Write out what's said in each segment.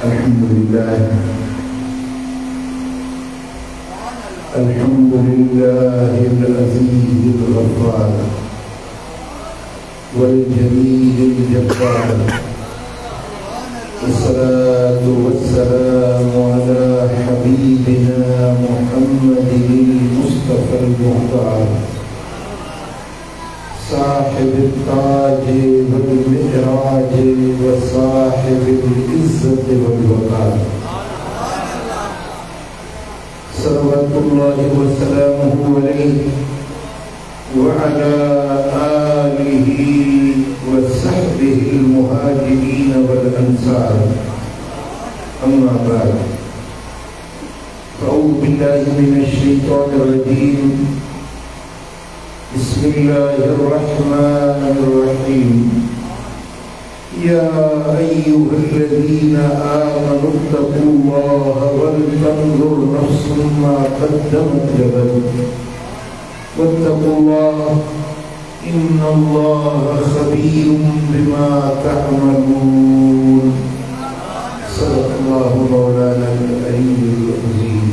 अल्हम्दुलिल्लाह अज़ीज़ अल-गफ़्फ़ार वल जलील अल-जब्बार वस्सलातु वस्सलामु अला हबीबिना मुहम्मदिल मुस्तफ़ा अल-मुख्तार साहिबिल ताज वल मिराज व साहिबिल इज़्ज़त वल वक़ार सल्लल्लाहु व सल्लमहु अलैहि व अला आलिहि व सहबिहि अल-मुहाजिरीन वल अंसार अम्मा बाद अऊज़ु बिल्लाहि मिनश शैतानिर रजीम बिस्मिल्लाहिर रहमानिर रहीम या अय्युहल्लज़ीना आमनु इत्तक़ुल्लाह वलतंज़ुर नफ्सुम मा क़द्दमत लिग़द वत्तक़ुल्लाह इन्नल्लाह ख़बीरुम बिमा तअमलून सल्लल्लाहु मौलाना अल-अलीयुल अज़ीम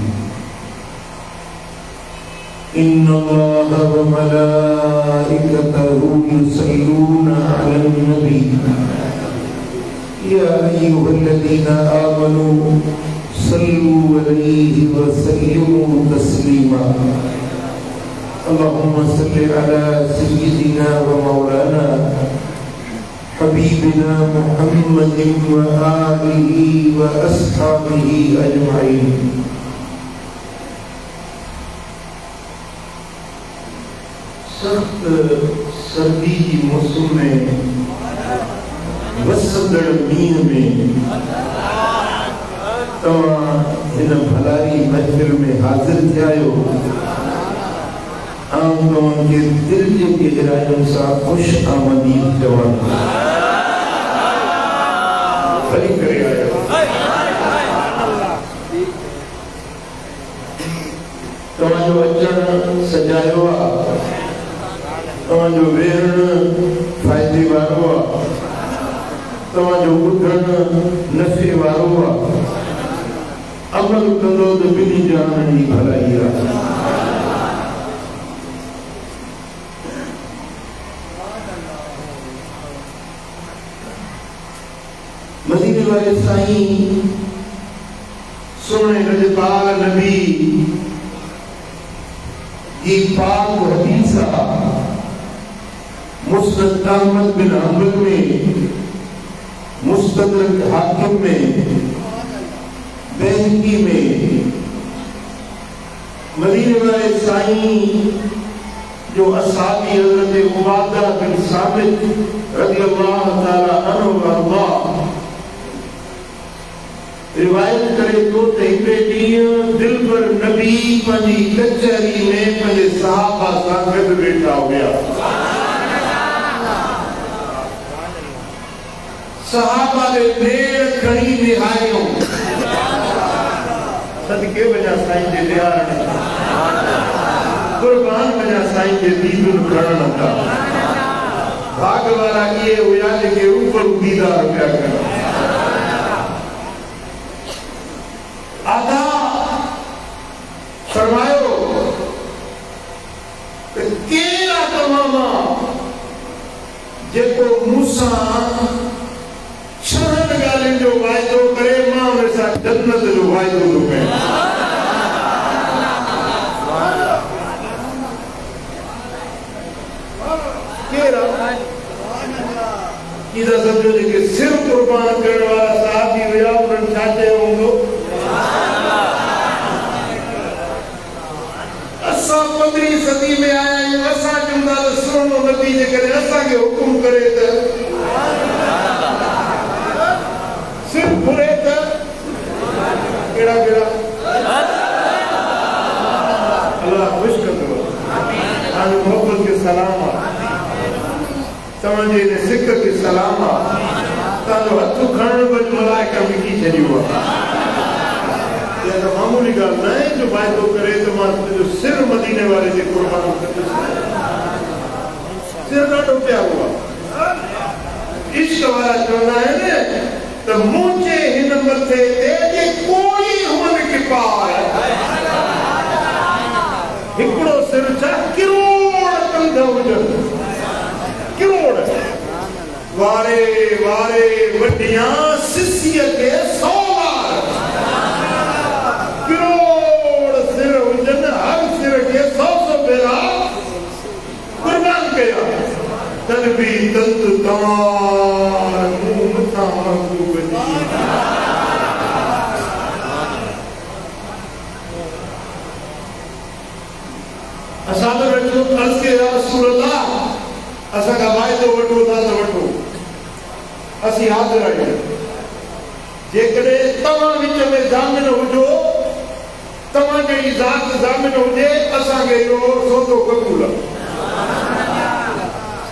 इन्नल्लाह व मलाइकतहु युसल्लूना अलन नबी या अय्युहल्लज़ीना आमनू सल्लू अलैहि व सल्लिमू तस्लीमा अल्लाहुम्मा सल्लि अला सय्यिदिना व मौलाना हबीबिना मुहम्मदिन व आलिहि व अस्हाबिहि अजमईन। सख्त सर्दी की मौसम में वसंदड़ मींह में तव्हां हिन भलाई महफिल में हाज़िर थिया आहियो। आऊं तव्हांखे दिल जे गहराइयुनि सां ख़ुश आमदीद चवां थो। खणी करे आहियो। तव्हांजो अचणु सजायो आहे, तव्हांजो वेहणु फ़ाइदे वारो आहे, तव्हांजो ॿुधणु नफ़े वारो आहे। अमल कंदो त ॿिन्ही जहाननि जी भलाई आहे। मदीने वाले साईं सोने रजपाल नबी की पाक हदीस मुस्नद अहमद बिन हंबल में, मुस्तदरक हाकिम में, बैहकी में मदीने वाले साईं जो असहाबी हज़रत उबादा बिन सामित रज़ियल्लाहु ताला अन्हु व अरज़ाह रिवायत करे तो हिकिड़े ॾींहुं दिलबर नबी पंहिंजी कचहरी में पंहिंजे सहाबा सां गॾु वेठा हुया। सहाबा ने ढेर खणी निहारियूं। सदके वञा साईं जे निहारण, कुर्बान वञा साईं जे दीदुन खणण था। भाग वारा इहे हुया जेके रूबरू दीदार पिया कनि। आदा फरमायो केरा तमामा जेको मूंसां छहनि ॻाल्हियुनि जो वाइदो करे मां हुन सां जन्नत जो वाइदो थो कयां। केरा कीदा सम्झो जेके सिर कुर्बान करण वारा साहबी हुया उन्हनि छा चयो हूंदो? असां 15वीं सदी में आया आहियूं, असां चवंदा त सुहिणो नबी जे करे असांखे हुकुम करे त सिर घुरे त कहिड़ा कहिड़ा अल्लाह ख़ुशि कंदो। तव्हांजी मोहबत खे सलाम आहे, तव्हांजे हिन सिक खे सलाम आहे। तव्हांजो हथ खणण बि मलाइका मिटी छॾियो आहे। मामूली ॻाल्हि न आहे जो वाइदो करे त मां तुंहिंजो सिर मदीने वारे जे कुर्बान कंदुसि। सिर ॾाढो प्यारो आहे। इश्क वारा चवंदा आहिनि तो मुझे हिन मथे ते जे कोई हुन के पार हिकड़ो सिर छा करोड़ कंध हुजन करोड़ वारे वारे वडिया सिसिया के 100 बार करोड़ सिर हुजन हर सिर के 100 भेरा कुर्बान कया तन भी तंत तार मुंह मथा महबूब दी असां तो वेठो अर्ज़ के या रसूल अल्लाह असां का वाइदो वठो था तो वठो असी हाज़िर आहियूं जेकॾहिं तव्हां विच में ज़ामिन हुजो तव्हां जी ज़ात ज़ामिन हुजे असांखे इहो सौदो क़बूल आहे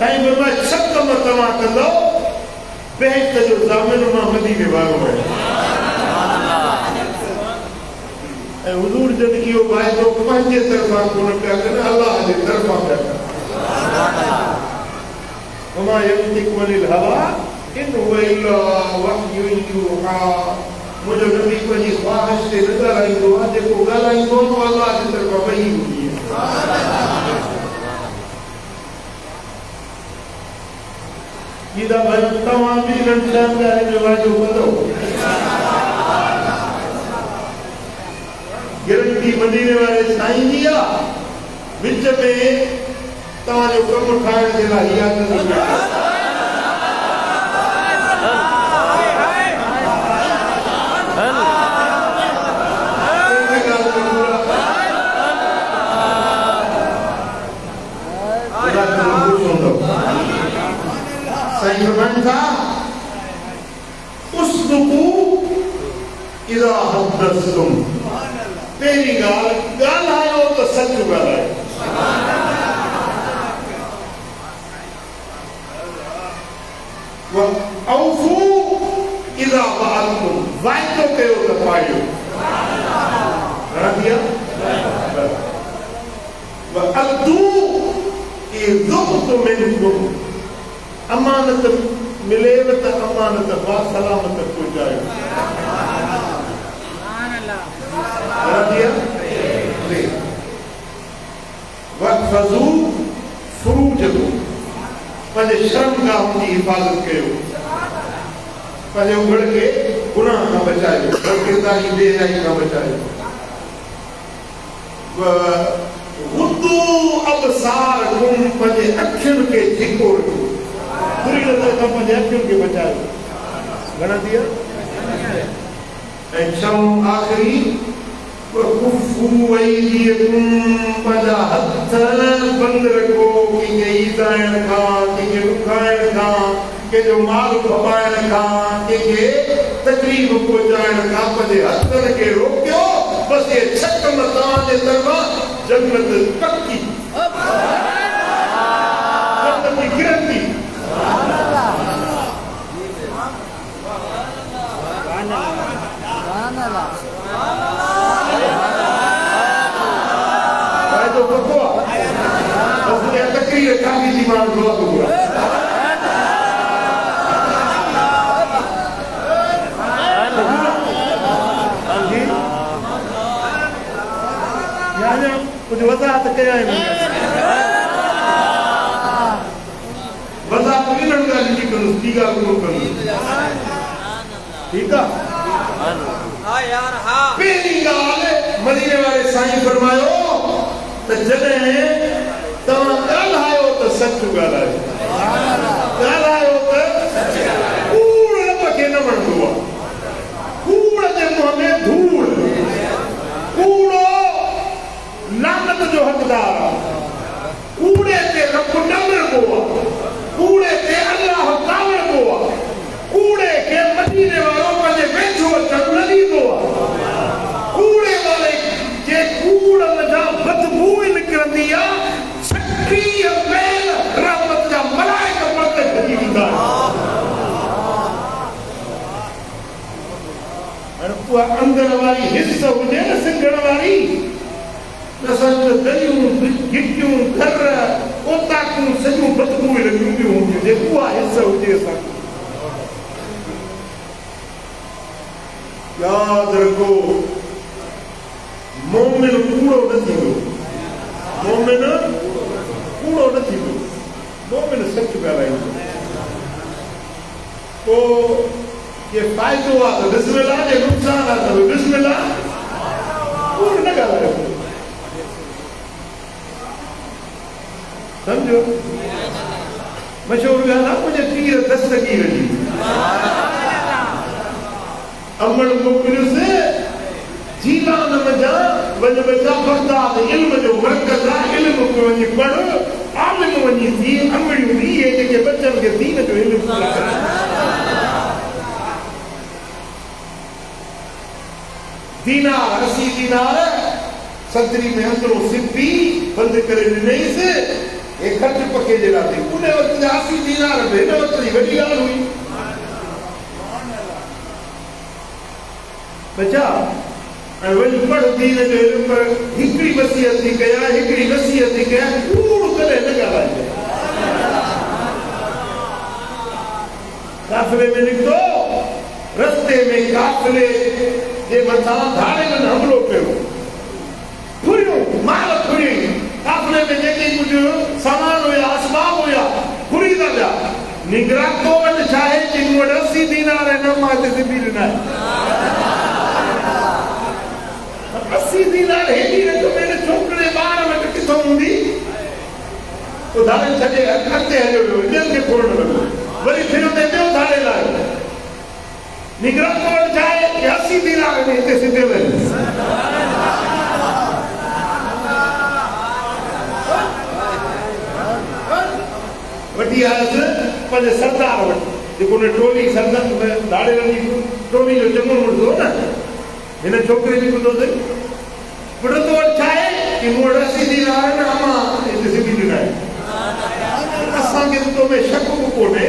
साईं फरमाए 6 कम तव्हां कंदो बेहत जो ज़ामिन मां मदीने वारो आहे ऐं हुज़ूर जन इहो वाइदो पंहिंजे तरफ़ां कोन पिया कनि अलाह जे तरफ़ां पिया कनि वमा यंतिकु अनिल हवा इन हुव इल्ला वहयु यूहा मुंहिंजो नबी पंहिंजी ख़्वाहिश ते न ॻाल्हाईंदो आहे जेको ॻाल्हाईंदो आहे अलाह जे तरफ़ां वही हूंदी आहे जीदा भाई तव्हां बि इन्हनि शहरदारी में वाइदो कंदो गिरंटी मदीने वारे साईं जी आहे विच में तव्हांजो कमु ठाहिण जे लाइ इहा साईं फरमाइनि था उसदुकू इज़ा हदस्तुम पहिरीं ॻाल्हि ॻाल्हायो त सच ॻाल्हायो औफ़ू इज़ा वअदतुम वाइदो कयो त पायो घणा थी विया वअद्दू इज़ुक़्तु मिनकुम अमानत मिलेव त अमानत बासलामत पहुचायो वक़्फ़ज़ू फ़ुरूजकुम पंहिंजे शर्मगाह जी हिफ़ाज़त कयो पंहिंजे उघड़ खे गुनाह खां बचायो किरदारी बेहयाई खां बचायो गुद्दू अबसारकुम पंहिंजे अखियुनि खे धिको रखो बुरी नज़र खां पंहिंजे अखियुनि खे बचायो घणा थी विया ऐं 6 आख़िरी वकुफ़ू अयदीकुम पंहिंजा हथ बंदि रखो कंहिंखे ईज़ाइण खां कंहिंखे ॾुखाइण खां कंहिंजो माल भपाइण खां कंहिंखे तकलीफ़ पहुचाइण खां पंहिंजे हथनि खे रोकियो बसि इहे 6 कम तव्हांजे तरफ़ां जन्नत पक्की जन्नत जी गिरंटी वाइदो पक्को आहे बसि इहा तकरीर काफ़ी थी माण्हू दुआ थो घुराए कुछ वज़ाहत कया वज़ाहत बि न ॻाल्हि जी कंदुसि ॿी ॻाल्हि कोन कंदुसि ठीकु आहे पहिरीं ॻाल्हि मदीने वारे साईं फरमायो त जॾहिं तव्हां ॻाल्हायो त सच ॻाल्हायो ॻाल्हायो त कूड़ रब खे न वणंदो आहे कूड़ जे मुंहं में धूड़ कूड़ो लानत जो हक़दार आहे कूड़े ते रब ॾंगरबो आहे कूड़े ते अलाह कावड़बो आहे कूड़े खे मदीने वारो पंहिंजे वेझो अचण न ॾींदो आहे कूड़े वारे जे कूड़ जा बदबू निकिरंदी आहे 36 मैल रहमत जा मलाइक मथे भॼी ईंदा आहिनि उहा अंदर वारी हिस हुजे न सिंगड़ वारी असां दरियूं गिटियूं घर ओताकूं सॼियूं बदबू लॻियूं हुयूं जे उहा हिस हुजे असांखे याद रखो मोमिन कूड़ो न थींदो मोमिन कूड़ो न थींदो मोमिन सच ॻाल्हाईंदो पोइ ये फ़ाइदो आहे त बिस्मिल्लाह जे नुक़सान आहे त बिस्मिल्लाह कूड़ न ॻाल्हायो समझो मशहूर ॻाल्हि आहे मुंहिंजे पीर दस्तगीर जी अमल मोकिलियुसि जीलान मजा वञ बचा बगदाद इल्म जो मरकज़ आहे इल्म में वञी पढ़ आलिम वञी थी अमड़ियूं थी इहे जेके बचनि खे दीन जो इल्म दीनार 80 दीनार सतरी में अंदरों सिपी बंदि करे ॾिनईसि हे खट पके जे लाइ उन वक़्त 80 दीनार में हिन वक़्त जी वॾी ॻाल्हि हुई बचा ऐं वञी पढ़ दीन जो इल्म पर हिकिड़ी वसीयत थी कयां हिकिड़ी वसीयत थी कयां कूड़ कॾहिं न ॻाल्हाइजे काफ़िले में निकितो रस्ते में काफ़िले जे मथां धाड़ेलनि हमलो कयो फुरियूं माल फुरी काफ़िले में जेके कुझु सामान हुया असबाब हुया फुरी था पिया निगरान तो वटि छा आहे कि मूं वटि 80 दीनार न मां हिते सिबी ॾिना 80 दीनार हेॾी रक़म में छोकिरे ॿार वटि किथां हूंदी पोइ धाड़े छॾे अॻिते हलियो वियो ॿियनि खे खोलण लॻो वरी फिर उते ॿियो धाड़े लाहियो निगरान तो वटि छा आहे कि 80 दीनार में हिते सिबियल आहिनि वठी आयसि पंहिंजे सरदार वटि जेको हुन टोली सरदार धाड़ेलनि जी टोली जो चङो मुड़दो न हिन छोकिरे जी ॿुधो अथई पुट तो वटि छा आहे कि मूं वटि 80 दीनार आहिनि अमां हिते सिबी ॾिना आहिनि असांखे तो में शक बि कोन्हे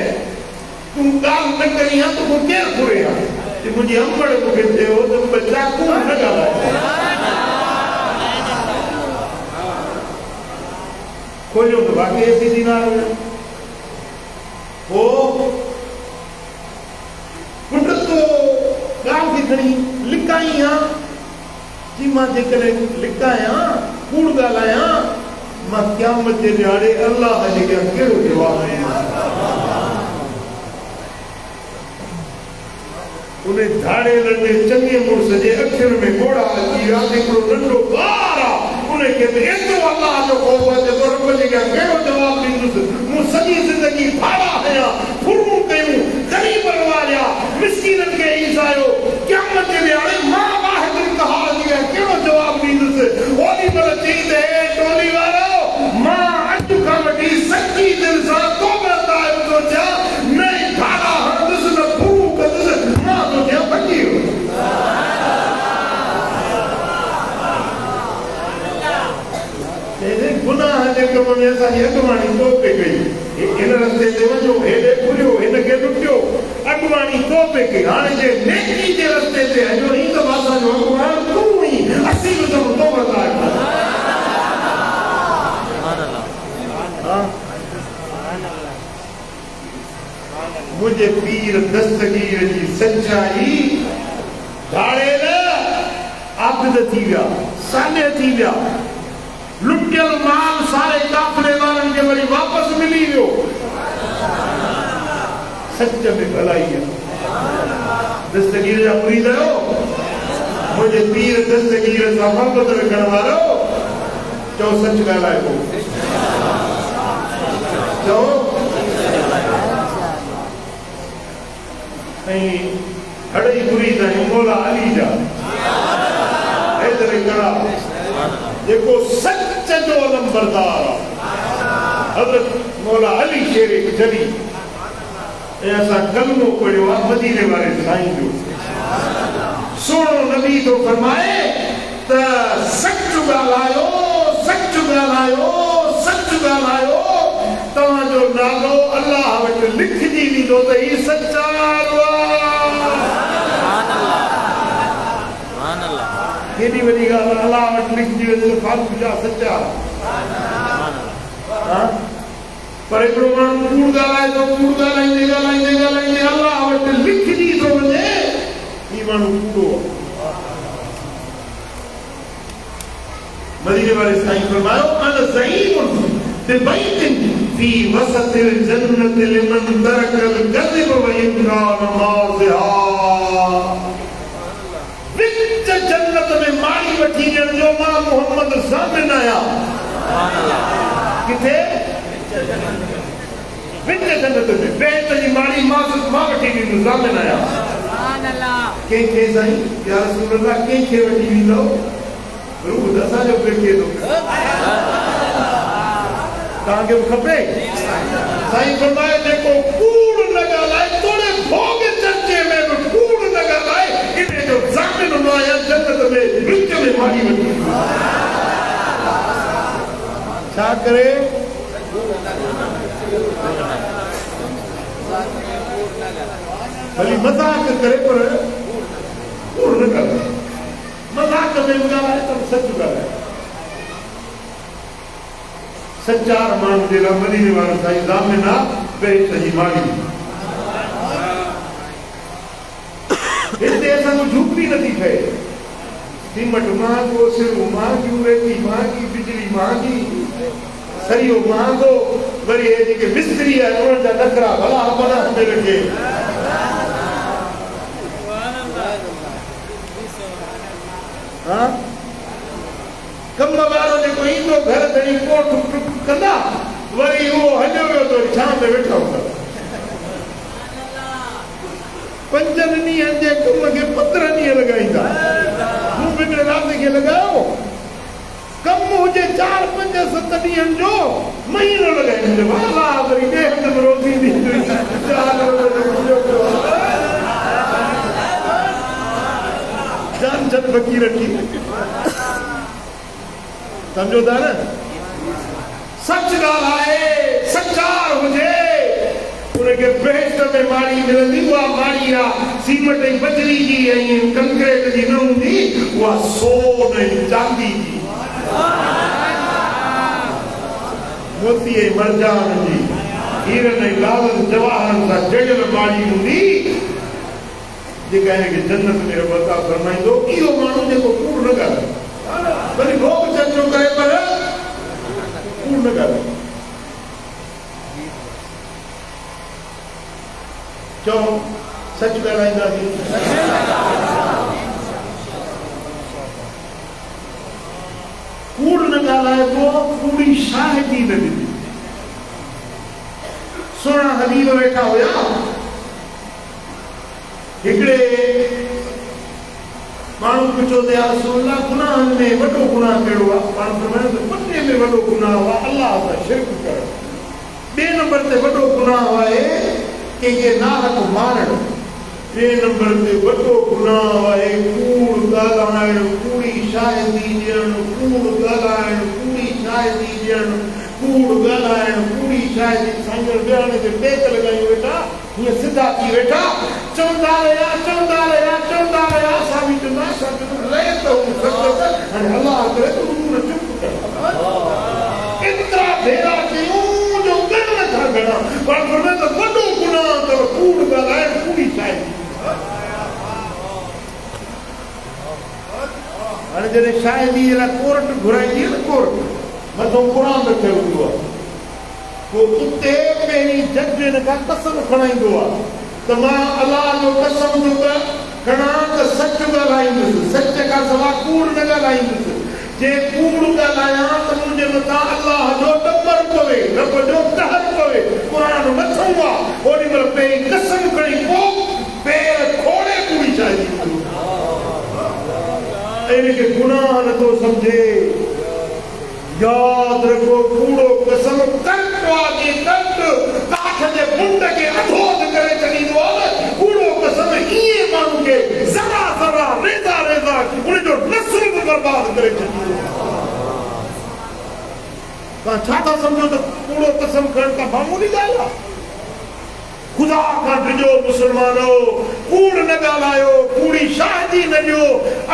तूं ॻाल्हि न करी आहे तूं केरु घुरे आहे कि मुंहिंजी अमड़ मूंखे थियो त बचा कूड़ न ॻाल्हाए खोलियो त बाक़ी 80 दीनार हुया पोइ पुट तो ॻाल्हि खे खणी लिकाई आहे कि मां जेकॾहिं लिकायां कूड़ ॻाल्हायां मां क़यामत जे ॾियारे अल्लाह जे अॻियां कहिड़ो जवाबु ॾियां उन धाड़ेलनि जे चङे मुड़ुस जे अखियुनि में घोड़ा अची विया हिकिड़ो नंढो ॿार आहे उनखे त एतिरो अल्लाह जो ख़ौफ़ आहे त रब जे अॻियां कहिड़ो जवाबु ॾींदुसि मूं सॼी ज़िंदगी भाड़ा हया फुरूं कयूं ग़रीबनि वारिया मिस्कीननि खे ईसायो क़यामत जे ॾियारे मां वाहिद कहार जे अॻियां कहिड़ो जवाबु ॾींदुसि ओॾी महिल चई त हे टोली वारो मां अॼु खां वठी सची दिलि सां तौबा ताइब थो थियां न भाड़ा हणंदुसि न फुरूं कंदुसि मां थो थियां बची वियो गुनाह जे कम में असांजी अॻुवाणी तोपे कई हिन रस्ते ते वञो हेॾे फुरियो हिनखे लुटियो अॻुवाणी तोपे कई हाणे जे नेकी जे रस्ते ते हलियो ई त असांजो अॻुवाण तूं ई असीं बि तूं तौबा ताइब मुझे पीर दस्तगीर जी सच्चाई धाड़ेल आबिद थी विया साने थी विया लुटियल माल सारे काफ़िले वारनि खे वरी वापसि मिली वियो सच में भलाई आहे दस्तगीर जा मुरीद आहियो मुंहिंजे पीर दस्तगीर सां मोहबत रखण वारो चओ सच ॻाल्हाए पोइ चओ ऐं अढ़ई मुरीद आहियूं मौला अली जा हेतिरे कड़ा जेको सच जो अलमबरदार आहे हज़रत मौला अली शेर जली ऐं असां कलमो पढ़ियो आहे मदीने वारे साईं जो सोनो नबी तो फरमाए त सच ॻाल्हायो सच ॻाल्हायो सच ॻाल्हायो तव्हांजो नालो अल्लाह वटि लिखजी वेंदो त ही सच्चा केॾी वॾी ॻाल्हि अल्लाह वटि लिखजी वञे त फालतू जा सच्चा पर हिकिड़ो माण्हू कूड़ ॻाल्हाए थो कूड़ ॻाल्हाईंदे ॻाल्हाईंदे ॻाल्हाईंदे अल्लाह वटि लिखजी थो वञे ही माण्हू कूड़ो मदीने वाले साईं फरमायो अन ज़ईमुन बिबैतिन फी वसतिल जन्नति लिमन तरकल कज़िब व इनकार माज़िहा। विच जन्नत में माड़ी वठी ॾियण जो मां मोहम्मद ज़ामिन आया। किथे? विच जन्नत में बेहत जी माड़ी मां वठी ॾींदो ज़ामिन आया। कंहिंखे साईं या रसूल अल्लाह कंहिंखे वठी ॾींदो? रूह दसा जो पेके दो तव्हांखे खपे। साईं फरमाए जेको कूड़ न ॻाल्हाए तोड़े भोग चर्चे में बि कूड़ न ॻाल्हाए इन जो ज़ामिन हूंदो आहे जन्नत में विच में माड़ी वठी। छा करे? भली मज़ाक करे पर कूड़ न ॻाल्हाए। मज़ाक में ॻाल्हाए त सच ॻाल्हाए। सचार माण्हू जे लाइ मदीने वारो साईं ज़ामिन आहे बेहत जी माड़ी। हिते असांजो झूपड़ी नथी ठहे। सीमट महांगो, सिरूं महांगियूं, रेती महांगी, बिजली महांगी, सरियो महांगो, वरी हे जेके मिस्त्री आहिनि उन्हनि जा नखरा भला भला हमें रखे। हाँ कम वारो जेको ईंदो घर धणी कोठ टुक कंदा वरी उहो हलियो वियो त छां में वेठा हूंदा। 5 ॾींहंनि जे कम खे 15 ॾींहं लॻाईंदा। मूं बिन राति खे लॻायो कम हुजे 4, 5, 7 ॾींहंनि जो महीनो लॻाईंदो। वाला वरी ॿिए हंधि में रोटी ॾींदी। जान जन फ़कीर की समझो था न। सच ॻाल्हाए सचार हुजे उनखे बेहत में माड़ी मिलंदी। उहा माड़ी आहे सीमेंट ऐं बजरी जी ऐं कंक्रीट जी न हूंदी, उहा सोन ऐं चांदी जी, मोती ऐं मरजान जी, हीरनि ऐं लालनि जवाहरनि सां जड़ियल माड़ी हूंदी जेका हिनखे जन्नत में रब अता फरमाईंदो। इहो माण्हू जेको कूड़ न ॻाल्हाए भली भोग चर्चो करे पर कूड़ न ॻाल्हाए। चओ सच ॻाल्हाईंदासीं। कूड़ न ॻाल्हाइबो, कूड़ी शाहिदी न ॾिनी। सुहिणा हबीब वेठा हुया। हिकिड़े माण्हू पुछो त या रसूल अल्लाह गुनाहनि में वॾो गुनाह कहिड़ो आहे? माण्हू फरमायो त वॾे में वॾो गुनाह आहे अल्लाह सां शिरक करणु। ॿिए नंबर ते वॾो गुनाह आहे कंहिंखे नाहक मारणु। टे नंबर ते वॾो गुनाह आहे कूड़ ॻाल्हाइणु, कूड़ी शाहिदी ॾियणु, कूड़ ॻाल्हाइणु, कूड़ी शाहिदी ॾियणु, कूड़ ॻाल्हाइणु, कूड़ी शाहिदी। साईं विहण जे टेक लॻायूं वेठा हीअं सिधा थी वेठा चवंदा रहिया सावी चवंदा रहे त हाणे अलाह करे त तूं चुप कर। एतिरा भेरा कयूं जो ॻण नथा घणा पर फरमाए त वॾो गुनाह अथव कूड़ ॻाल्हाइणु, कूड़ी शाहिदी। हाणे जॾहिं शाहिदी जे लाइ कोर्ट घुराइजी न, कोर्ट मथां क़ुरान रखियो हूंदो आहे, पोइ उते पहिरीं जज हिन खां कसम खणाईंदो आहे त मां अलाह जो कसम थो खणा त सच ॻाल्हाईंदुसि, सच खां सवाइ कूड़ न ॻाल्हाईंदुसि। जे कूड़ ॻाल्हायां त मुंहिंजे मथां अलाह जो डबर पवे, रब जो कहर पवे। क़ुरान मथां आहे ओॾी महिल पहिरीं कसम खणी पोइ पेर खोड़े कूड़ी शाहिदी कयो। इनखे गुनाह नथो सम्झे। याद रखो कूड़ो कसम कंट वागे कंट काठ जे मुंड के अधोद करे छॾींदो आहे। कूड़ो कसम इहे माण्हू खे ज़रा ज़रा रेज़ा रेज़ा उनजो नस्ल बि बर्बाद करे छॾींदो आहे। तव्हां छा था सम्झो त कूड़ो कसम खणण का मामूली ॻाल्हि आहे? खुदा खां डिॼो मुसलमानो, कूड़ न ॻाल्हायो, कूड़ी शाहिदी न ॾियो।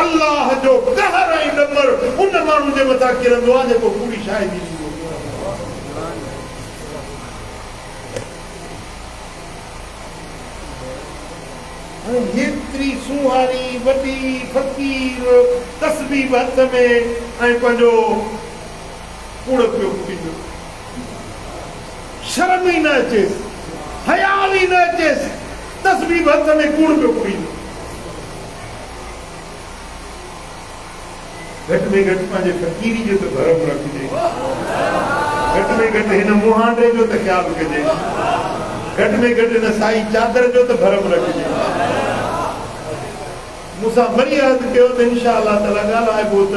अल्लाह जो कहर ऐं डबर उन माण्हू जे मथां किरंदो आहे जेको कूड़ी शाहिदी ॾींदो। हाणे हेतिरी सुहारी वॾी फ़क़ीर तस्बीह हथ में ऐं पंहिंजो कूड़ पियो पींदो, शर्म ही न अचेसि, हयाल ही न अचेसि, तस्बीह हथ में कूड़ पियो पींदो। घट में घट पंहिंजे फ़क़ीरी जो तो भरम रखिजे, घट में घट हिन मुहांडे जो तो ख्याल कजे, घट में घट हिन साई चादर जो तो भरम रखिजे। मूंसां फरियाद कयो त इंशाअल्लाह ताला ॻाल्हाइबो त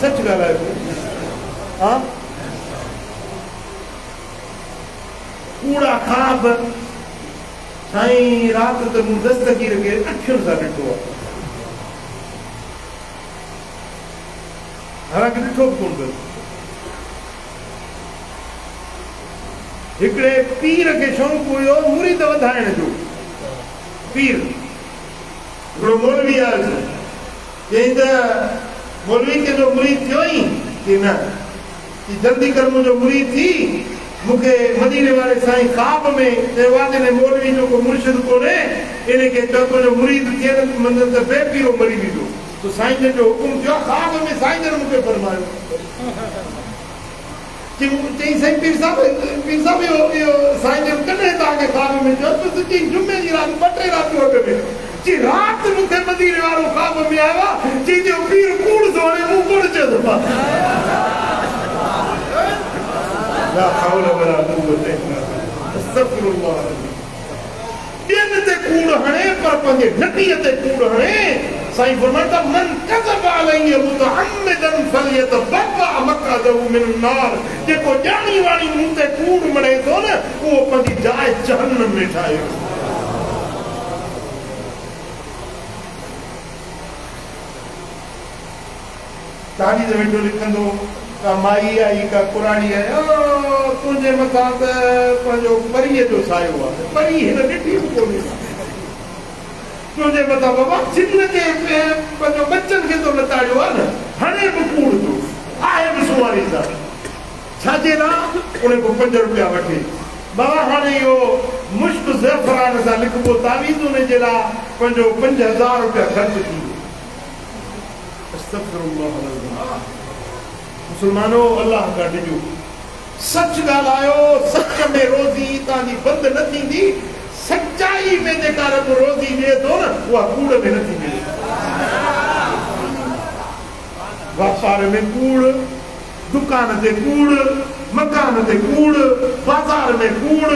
सच ॻाल्हाइबो। हाँ, कूड़ा ख़्वाब साईं रात त मूं दस्तगीर खे अखियुनि सां ॾिठो आहे, हालांकि ॾिठो बि कोन अथसि। हिकिड़े पीर खे शौक़ु हुयो मुरीद वधाइण जो, पीर हिकिड़ो मौलवी आयो, चई त मौलवी कंहिंजो मुरीद थियो ई कि न, कि जल्दी कर मुंहिंजो मुरीद थी, मूंखे मदीने वारे साईं ख़्वाब में चयो आहे त मौलवी जो को मुर्शिद कोन्हे, इन खे चयो तुंहिंजो मुरीद थिए न त बेपीरो मरी वेंदो। तो साईं जन जो हुकुम थियो, ख़्वाब में साईं जन मूंखे फरमायो, चई साईं पीर साहब इहो साईं जन कॾहिं तव्हांखे ख़्वाब में चयो? त चई जुमे जी राति 2-3 रातियूं अॻु में। चई राति मूंखे मदीने वारो ख़्वाब में आयो आहे, चई जो पीर कूड़ थो हणे, मूं कूड़ चयो थो पां। ला हौल वला कुव्वत इल्ला बिल्लाह, अस्तगफिरुल्लाह। ॿियनि ते कूड़ हणे पर पंहिंजे नबीअ ते कूड़ हणे। साईं फरमाइनि था मन कज़ब अलैहि मुतअम्मिदन फलयतबव्वा मक़अदहु मिनन्नार, जेको ॼाणी वाणी मूं ते कूड़ मणे थो न, उहो पंहिंजी जाइ जहन्नम में ठाहे। ताड़ी ते वेठो लिखंदो का माई आई का कुराड़ी आई, तुंहिंजे मथां त पंहिंजो परीअ जो सायो आहे, परी हिन ॾिठी बि कोन्हे। तुंहिंजे मथां बाबा जिन खे पंहिंजो बचनि खे तो लताड़ियो आहे न, हाणे बि कूड़ थो आहे बि सुवारी सां छाजे लाइ उन खां 5 रुपया वठे। बाबा हाणे इहो मुश्क ज़फ़रान सां लिखबो तावीज़, उन जे लाइ पंहिंजो 5000 रुपया ख़र्च थी। अस्तगफिरुल्लाह। मुसलमानो अल्लाह खां ॾिजो, सच ॻाल्हायो, सच में रोज़ी तव्हांजी बंदि न थींदी। सच्चाई में जेका रब रोज़ी ॾिए थो न, उहा कूड़ में नथी मिले। वापार में कूड़, दुकान ते कूड़, मकान ते कूड़, बाज़ार में कूड़,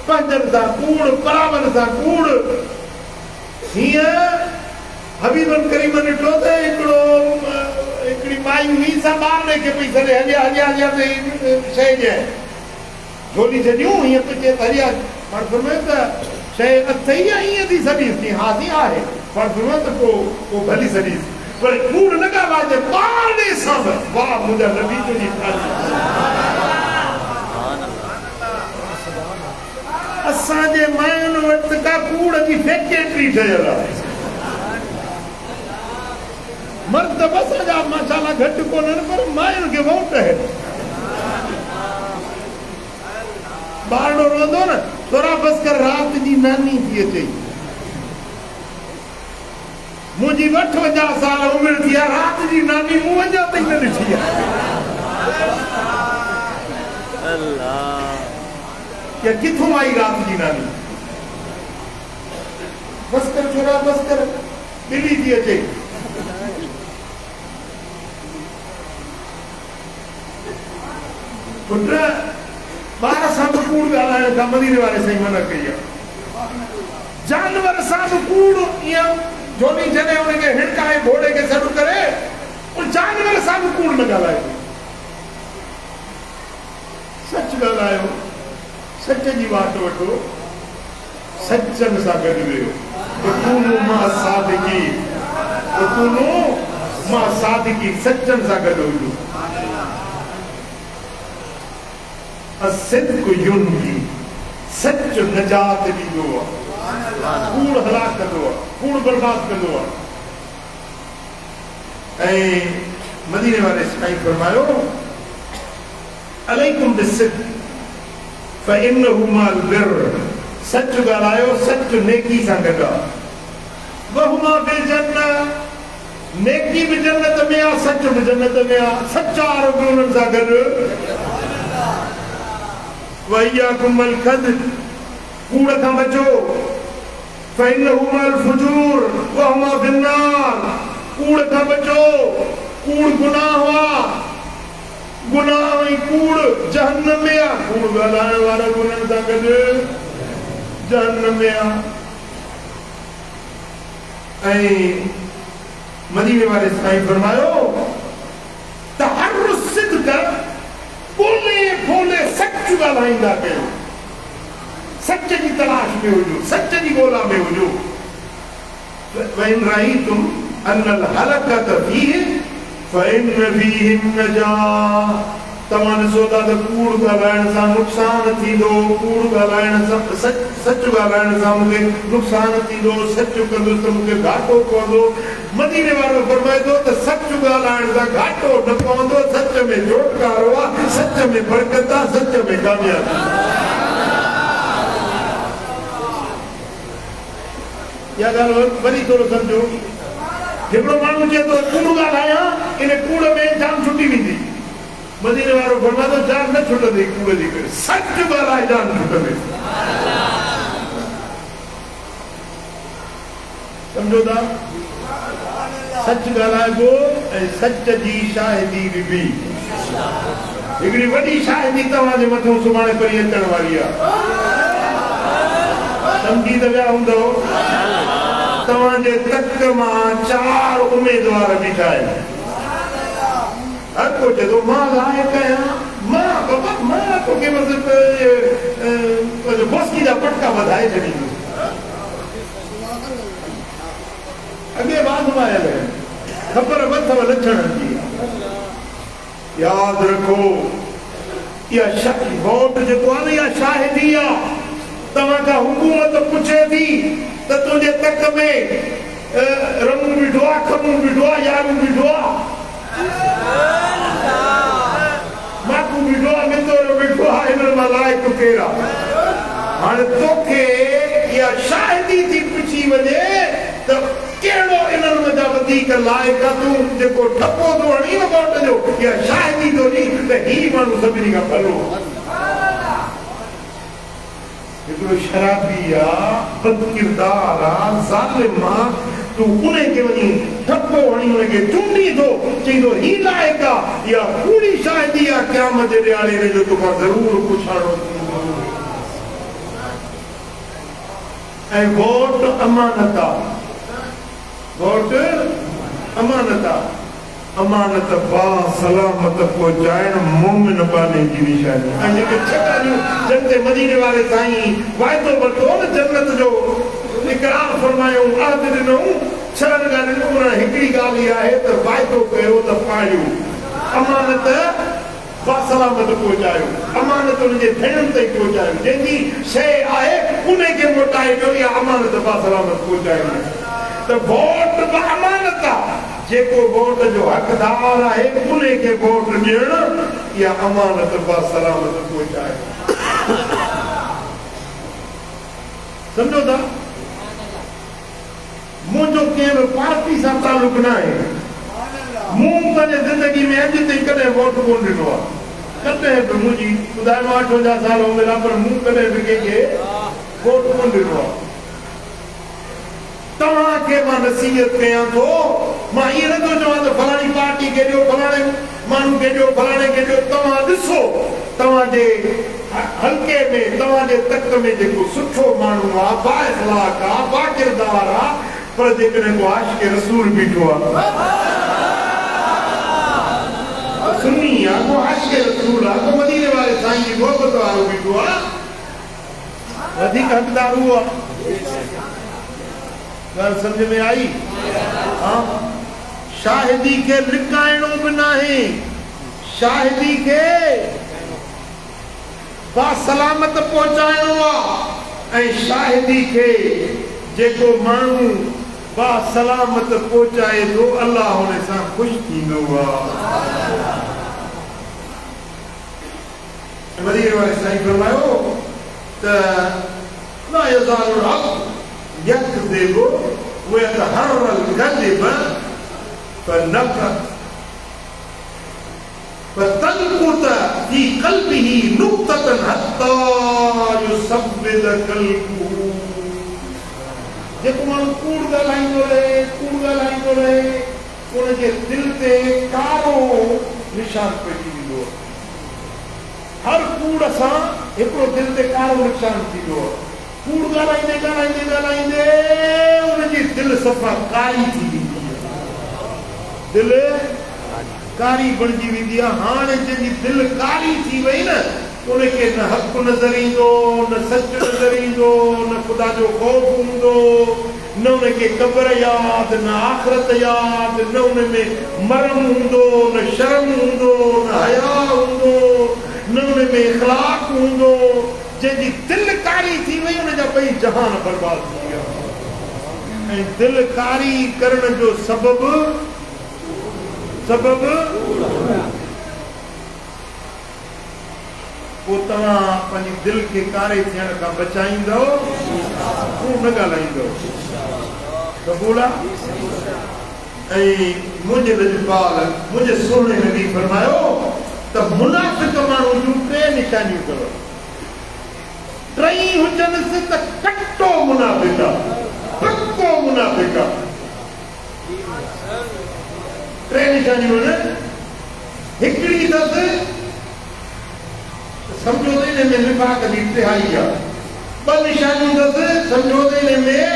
पंहिंजनि सां कूड़, परावनि सां कूड़। हीअं हबीबन करीम ॾिठो त हिकिड़ी माई हुई सां ॿार खे पई सॾे, हलिया हलिया हलिया त शइ ॾिए झोली छॾियूं, हीअं पिचे त हलिया। पर फरमायो त शइ अथई या ईअं थी सॾीसि? हा थी आहे। पर फरमायो त पोइ भली सॾीसि, पर कूड़ न ॻाल्हाइजे, ॿार ॾे सां बि। वाह मुंहिंजा नबी तुंहिंजी असांजे मायुनि वटि का कूड़ जी फैक्ट्री ठहियल आहे। मर्द बस असांजा माशाअल्लाह घटि कोन्हनि, पर मायुनि खे वोट आहिनि। ॿारड़ो रहंदो न, थोरा बसि कर राति जी नानी थी अचे, मुंहिंजी 58 साल उमिरि थी आहे, राति जी नानी मूं अञा ताईं न ॾिठी आहे। किथों आई राति जी नानी? बसि कर छोरा बसि कर, ॿिली थी अचे। पुट ॿार सां बि कूड़ ॻाल्हाइण खां मदीने वारे साईं मना कई आहे। जानवर सां बि कूड़ ईअं झोली छॾे हुनखे हिड़काए घोड़े खे सॾु करे, जानवर सां बि कूड़ न ॻाल्हाए। सच ॻाल्हायो, सच जी वाट वठो, सचनि सां गॾु वेहो। मां सादिकी, सचनि सां गॾु हुजो। सिद्क़ युनजी, सच नजात ॾींदो आहे, कूड़ हलाक कंदो आहे, कूड़ बर्बाद कंदो आहे। ऐं मदीने वारे साईं फरमायो अलैकुम बिसिद्क़ फइन्नहु माल बिर्र, सच ॻाल्हायो, सच नेकी सां गॾु आहे। वहुमा फिल जन्नह, नेकी भी जन्नत में आ, सच भी जन्नत में आ, सच्चा आरोप उन्हनि सां गॾु। वइयाकुम अल कज़िब, कूड़ खां बचो। फ़इन्नहु मल फुजूर वहुमा फिन्नार, कूड़ खां बचो। कूड़ गुनाह हुआ, गुनाह ऐं कूड़ जहन्नम में आ। कूड़ ॻाल्हाइण वारा उन्हनि सां गॾु जहन्नम में आ। ऐं मदीने वाले साईं फरमायो तहर्रुस सिद्क़, ॻोल्हे ॻोल्हे सच ॻाल्हाईंदा कयो, सच जी तलाश में हुजो, सच जी ॻोल्हा में हुजो। वइन रअयतुम अनल हलकत फीहि फइन्न फीहि नजाह, तव्हां ॾिसो था त कूड़ ॻाल्हाइण सां नुक़सान थींदो, कूड़ ॻाल्हाइण सां सच ॻाल्हाइण सां मूंखे नुक़सान थींदो, सच कंदुसि त मूंखे घाटो पवंदो। मदीने वारो फरमाए थो त सच ॻाल्हाइण सां घाटो न पवंदो, सच में चोटकारो आहे, सच में बरकत आहे, सच में कामयाबी। इहा ॻाल्हि वरी थोरो सम्झो। हिकिड़ो माण्हू चए थो कूड़ ॻाल्हायां, इन कूड़ में जान छुटी वेंदी। मदीने वारो फरमाए थो जान न छुटंदी कूड़ जी करे, सच ॻाल्हाए जान छुटंदी। सम्झो था, सच ॻाल्हाइबो ऐं सच जी शाहिदी बि। हिकिड़ी वॾी शाहिदी तव्हांजे मथां सुभाणे परी अचण वारी आहे। सम्झी त विया हूंदव, तव्हांजे तक मां 4 उमेदवार बीठा आहिनि। हर को चए थो मां लाइक़ आहियां, मां तोखे बोस्की जा पटका वधाए छॾींदुसि। अॻे वाज़मायल आहिनि, ख़बर अथव लक्षणनि जी। यादि रखो, इहा वोट जेको आहे न, इहा शाहिदी आहे। तव्हां खां हुकूमत पुछे थी त तुंहिंजे तक में रमू बीठो आहे, खमू बीठो आहे, यारू बीठो आहे, माकू बीठो आहे, मितोरो बीठो आहे, हिन मां लाइक़ केरु आहे? हाणे तोखे इहा शाहिदी थी पुछी वञे त कहिड़ो इन्हनि जा वधीक लाइक़ आहे, तूं जेको ठपो थो हणी न वोट जो, इहा शाहिदी थो ॾी त ही माण्हू सभिनी खां भलो। हिकिड़ो शराबी आहे, बदकिरदार आहे, ज़ालिम आहे, तूं उन खे वञी ठपो हणी हुनखे चूंडी थो, चईंदो ही लाइक़ आहे। इहा पूरी शाहिदी आहे, क़यामत जे ॾियारे हिन जो तोखां ज़रूरु पुछाणो थींदो। ऐं वोट अमानत आहे, वोट अमानत आहे। अमानत बा सलामत पहुचाइण मोमिन बाने जी निशानी। ऐं जेके 6 ॻाल्हियूं जिन ते मदीने वारे साईं वाइदो वरितो न, जन्नत जो इक़रार फरमायो, आद ॾिनऊं, 6 ॻाल्हियूं, उन हिकिड़ी ॻाल्हि आहे त वाइदो कयो त पाड़ियो, अमानत बासलामत पहुचायो, अमानत उनजे भेणनि ताईं पहुचायो। जंहिंजी शइ आहे उन खे मोटाए ॾियो, इहा अमानत बासलामत पहुचायो। त वोट बि अमानत आहे, जेको वोट जो हक़दार आहे उन खे वोट ॾियण, इहा अमानत बासलामत पहुचायो। सम्झो था, मुंहिंजो कंहिं बि पार्टी सां तालुक न आहे। मूं पंहिंजे ज़िंदगी में अॼु ताईं कॾहिं वोट कोन ॾिनो आहे, कॾहिं बि। मुंहिंजी ॿुधायो 58 साल हूंदा, पर मूं कॾहिं बि कंहिंखे वोट कोन ॾिनो आहे। तव्हांखे मां नसीहत कयां थो, मां ईअं नथो चवां त फलाणी पार्टी खे ॾियो, फलाणे माण्हू खे ॾियो, फलाणे खे ॾियो। तव्हां ॾिसो तव्हांजे हल्के में, तव्हांजे तक में जेको सुठो माण्हू आहे, बाइख़लाक़ आहे, बाकिरदार आहे, पर जेकॾहिं को आशिक़ रसूल बीठो आहे, सुन्नी आहे, को आशिक़ रसूल आहे, को मदीने वारे साईं जी मोहबत वारो बीठो आहे, वधीक हक़दार उहो आहे। ॻाल्हि सम्झ में आई? हाँ, शाहिदी खे लिकाइणो बि न आहे, शाहिदी खे बासलामत पहुचाइणो आहे। ऐं शाहिदी खे जेको माण्हू बासलामत पहुचाए थो, अल्लाह हुन सां ख़ुशि थींदो आहे। मदीने वारे साईं फरमायो त ला यज़ालुल अब्द यकज़िबु वयतहर्रल कज़िब فتنقط في قلبه نقطة حتى يثبت قلبه. जेको माण्हू कूड़ ॻाल्हाईंदो रहे उनजे दिल ते कारो निशान पइजी वेंदो। हर कूड़ सां हिकिड़ो दिल ते कारो निशान थींदो। कूड़ ॻाल्हाईंदे उनजी दिल सफ़ा कारी थी वेंदी आहे, दिल कारी बणिजी वेंदी आहे। हाणे जंहिंजी दिल कारी थी वई न उनखे न हक़ नज़र ईंदो, न सच नज़र ईंदो, न ख़ुदा जो ख़ौफ़ हूंदो, न उनखे क़ब्र यादि, न आख़िरत यादि, न उन में मरम हूंदो, न शर्म हूंदो, न हया हूंदो, न उन में इख़लाक़ हूंदो। जंहिंजी दिल कारी थी वई उनजा ॿई जहान बर्बाद थी विया। ऐं दिल कारी करण जो सबबु पोइ तव्हां पंहिंजी दिल खे कारे थियण खां बचाईंदव, तूं न ॻाल्हाईंदव। क़बूल आहे। ऐं मुंहिंजे लजपाल मुंहिंजे सोणे नबी फरमायो त मुनाफ़िक़ माण्हू जूं टे निशानियूं अथव। टई हुजनि त कटो मुनाफ़िक़ आहे, पको मुनाफ़िक़ आहे। टे निशानियूं आहिनि। हिकिड़ी अथसि सम्झो त इन में निफ़ाक़ जी तिहाई आहे। ॿ निशानियूं अथसि सम्झो त इन में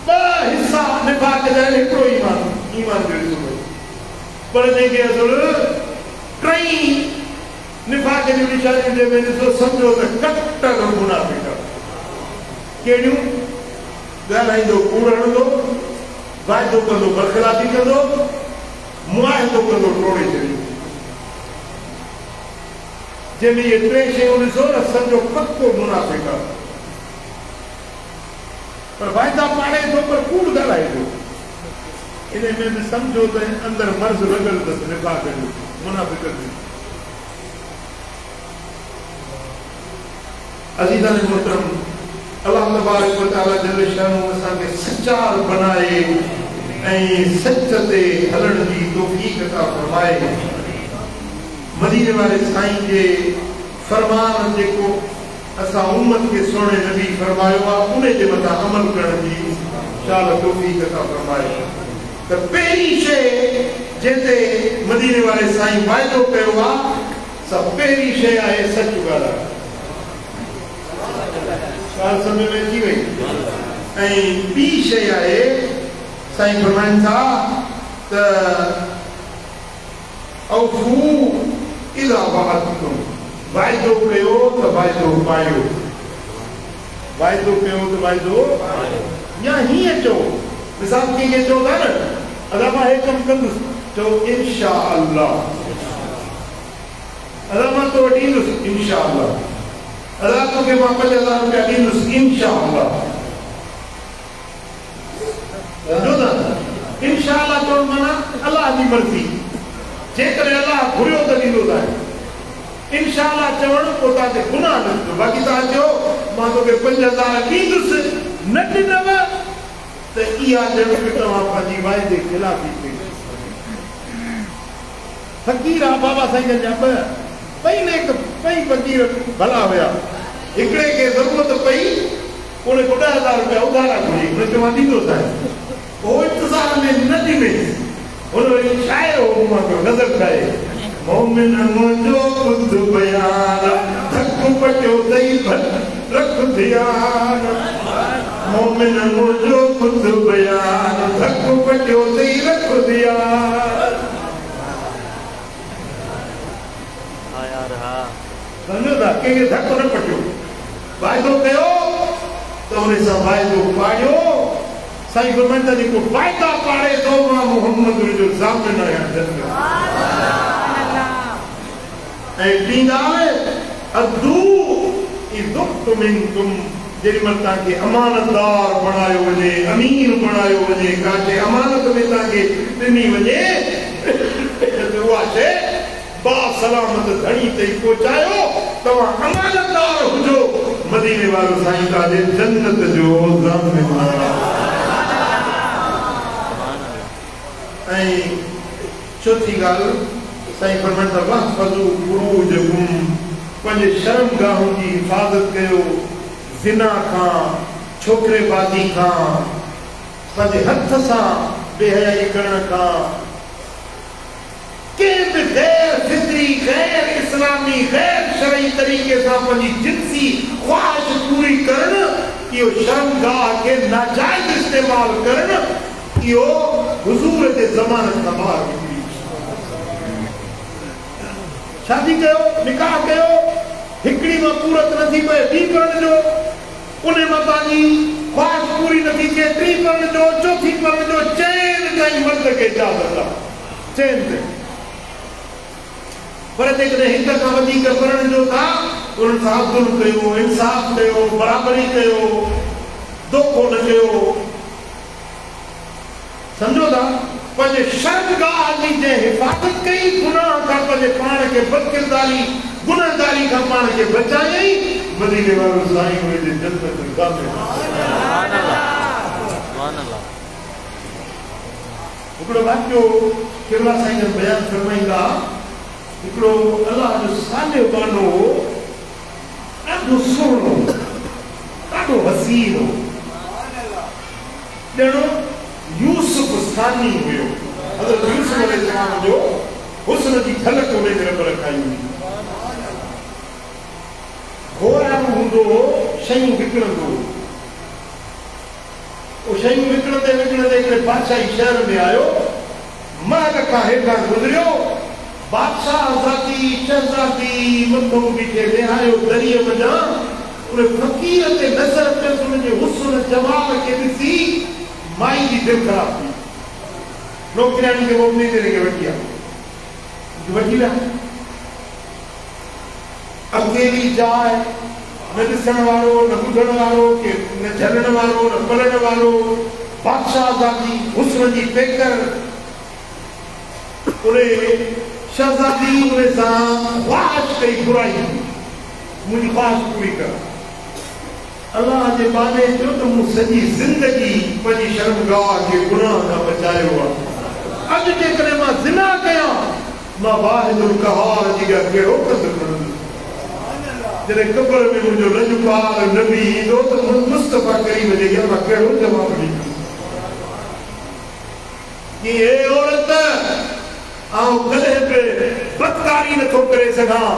ॿ हिसा निफ़ाक़ जा हिकिड़ो ईमान जो हिसो। पर जंहिंखे असुल टई निफ़ाक़ जूं निशानियूं जंहिंमें ॾिसो सम्झो त कट्टर मुनाफ़िक़ आहे। कहिड़ियूं? ॻाल्हाईंदो कूड़ हणंदो, वाइदो कंदो बरख़िलाफ़ी कंदो, मुआहिदो कंदो टोड़े छॾींदो। जंहिंमें इहे टे शयूं ॾिसो न सम्झो पको मुनाफ़िक़ आहे। पर वाइदा पाड़े थो पर कूड़ ॻाल्हाए थो। इन में बि सम्झो त अंदरि मर्ज़ लॻल अथसि निफ़ाक़ जो, मुनाफ़िक़ जो। अज़ीज़ान मोहतरम, अल्लाह तबारक व तआला जल शानहू असांखे सचार बनाए ऐं सच ते हलण जी तौफ़ीक़ अता फरमाए। मदीने वारे साईं जे फरमान जेको असां उम्मत खे सोणे नबी फरमायो आहे उन जे मथां अमल करण जी शाल तौफ़ीक़ अता फरमाए। त पहिरीं शइ जंहिंते मदीने वारे साईं वाइदो कयो आहे सा पहिरीं शइ आहे सच ॻाल्हाइण। ॻाल्हि सम्झ में अची वई। ऐं ॿी शइ आहे साईं फरमाइनि था त औफ़ू इज़ा वअदतुम, वाइदो कयो त वाइदो पायो, वाइदो कयो त वाइदो। या हीअं चओ, मिसाल कंहिंखे चओ था न अदा मां हे कमु कंदुसि, चओ इंशा अल्लाह, अदा मां तो वटि ईंदुसि इंशा अल्लाह, अदा तोखे मां 5000 रुपया ॾींदुसि इंशा अल्लाह। इंशा अल्लाह चवण माना अल्लाह जी मर्ज़ी, जेकॾहिं अल्लाह घुरियो त ॾींदो तव्हांखे। इंशा अल्लाह चवण पोइ तव्हांखे गुनाह न थींदो। बाक़ी तव्हां चयो मां तोखे 5000 ॾींदुसि, न ॾिनव त इहा ॼण बि तव्हां पंहिंजी वाइदे ख़िलाफ़ी कई। फ़क़ीर आहे बाबा साईं जा ॿई फ़क़ीर भला हुया। हिकिड़े खे ज़रूरत पई, उन को 10,000 रुपया उधारा घुरी, उन चयो मां ॾींदोसांइ। पोइ इंतज़ार में न ॾिनई, हुन वरी शाइर हो मां पियो नज़र ठाहे, मोमिन मुंहिंजो ख़ुद बयान धक पटियो अथई रख ध्यान, मोमिन मुंहिंजो ख़ुद बयान धक पटियो अथई रख ध्यान। सम्झो था, कंहिंखे धक न पटियो, वाइदो कयो त उन सां वाइदो पाड़ियो। साईं फरमाईंदा जेको वाइदा पाड़े थो मां मोहम्मद जो ज़ामिन आहियां। ऐं ॿी ॻाल्हि अदू इज़्ज़त मिनकुम, जेॾीमहिल तव्हांखे अमानतदार बणायो वञे, अमीर बणायो वञे, काथे अमानत में तव्हांखे ॾिनी वञे त उहा शइ बासलामत धणी ताईं पहुचायो। तव्हां अमानतदार हुजो, मदीने वारो साईं तव्हांजे जन्नत जो ज़ामिन आहे। चौथी ॻाल्हि साईं फरमाइनि था वहफ़ज़ू फ़ुरूजकुम, पंहिंजे शर्मगाहुनि जी हिफ़ाज़त कयो ज़िना खां, छोकिरेबाज़ी खां, पंहिंजे हथ सां बेहयाई करण खां, कंहिं बि गैर फितरी गैर इस्लामी गैर शरई तरीक़े सां पंहिंजी जिन्सी ख़्वाहिश पूरी करणु, इहो शर्मगाह खे नाजाइज़ इस्तेमालु करणु, इहो हुज़ूर जे ज़माने खां ॿाहिरि निकिरी। शादी कयो, निकाह कयो, हिकिड़ी मां पूरत नथी पए ॿी करण जो, उन मां तव्हांजी ख़्वाहिश पूरी नथी थिए टी करण जो, चौथी करण जो, चइनि ताईं मर्द खे इजाज़त आहे, चइनि ताईं। पर जेकॾहिं हिक खां वधीक करण जो था, उन्हनि सां अब्दुल कयो, इंसाफ़ कयो, बराबरी कयो, धोखो न कयो। सम्झो था, पंहिंजे शर्मगाह जी जंहिं हिफ़ाज़त कई, गुनाह खां पंहिंजे पाण खे बदकिरदारी गुनाहगारी खां पाण खे बचायई, मदीने वारो साईं हुन जे जन्नत गाह में। हिकिड़ो वाक़ियो केरला साईं जन बयानु फरमाईंदा, हिकिड़ो अलाह जो सालियो गानो हो, ॾाढो सुहिणो, ॾाढो हसीन हो, ॼणो यूसुफ सानी हुयो। हज़रत यूसुफ अलैहिस्सलाम जो हुस्न जी झलक उन में रब रखाई हुई। घोराणो हूंदो हो, शयूं विकिणंदो हो। उहो शयूं विकिणंदे विकिणंदे हिकिड़े बादशाही शहर में आयो, महल खां हेठां गुज़रियो, बादशाह ज़ाती शहज़ादी मथो बीठे विहायो दरीअ वञा, उन फ़क़ीर ते नज़र पियसि, उनजे हुस्न जमाल खे ॾिसी माई जी दिलि ख़राब थी। नौकिराणी खे मोकिले करे वठी वठी विया। अकेली जाइ, न ॾिसण वारो, न ॿुधण वारो, न झलण वारो, न पढ़ण वारो, बादशाह ज़ाती हुस्न जी पेकर। उन शहज़ादी उन सां ख़्वाहिश कई बुराई, मुंहिंजी ख़्वाहिश पूरी कर। अल्लाह जे बाने चयो त मूं सॼी ज़िंदगी पंहिंजी शर्मगाह खे गुनाह खां बचायो आहे। अॼु जेकॾहिं मां ज़िना कयां, मां वाहिदुल क़हार जी कहिड़ो कंदु खणंदुसि। जॾहिं क़ब्र में मुंहिंजो रजपाल नबी ईंदो त मुस्तफ़ा करीम जे अॻियां मां कहिड़ो जवाबु ॾींदुसि कि हे औरत, आउं कॾहिं बि बदकारी नथो करे सघां,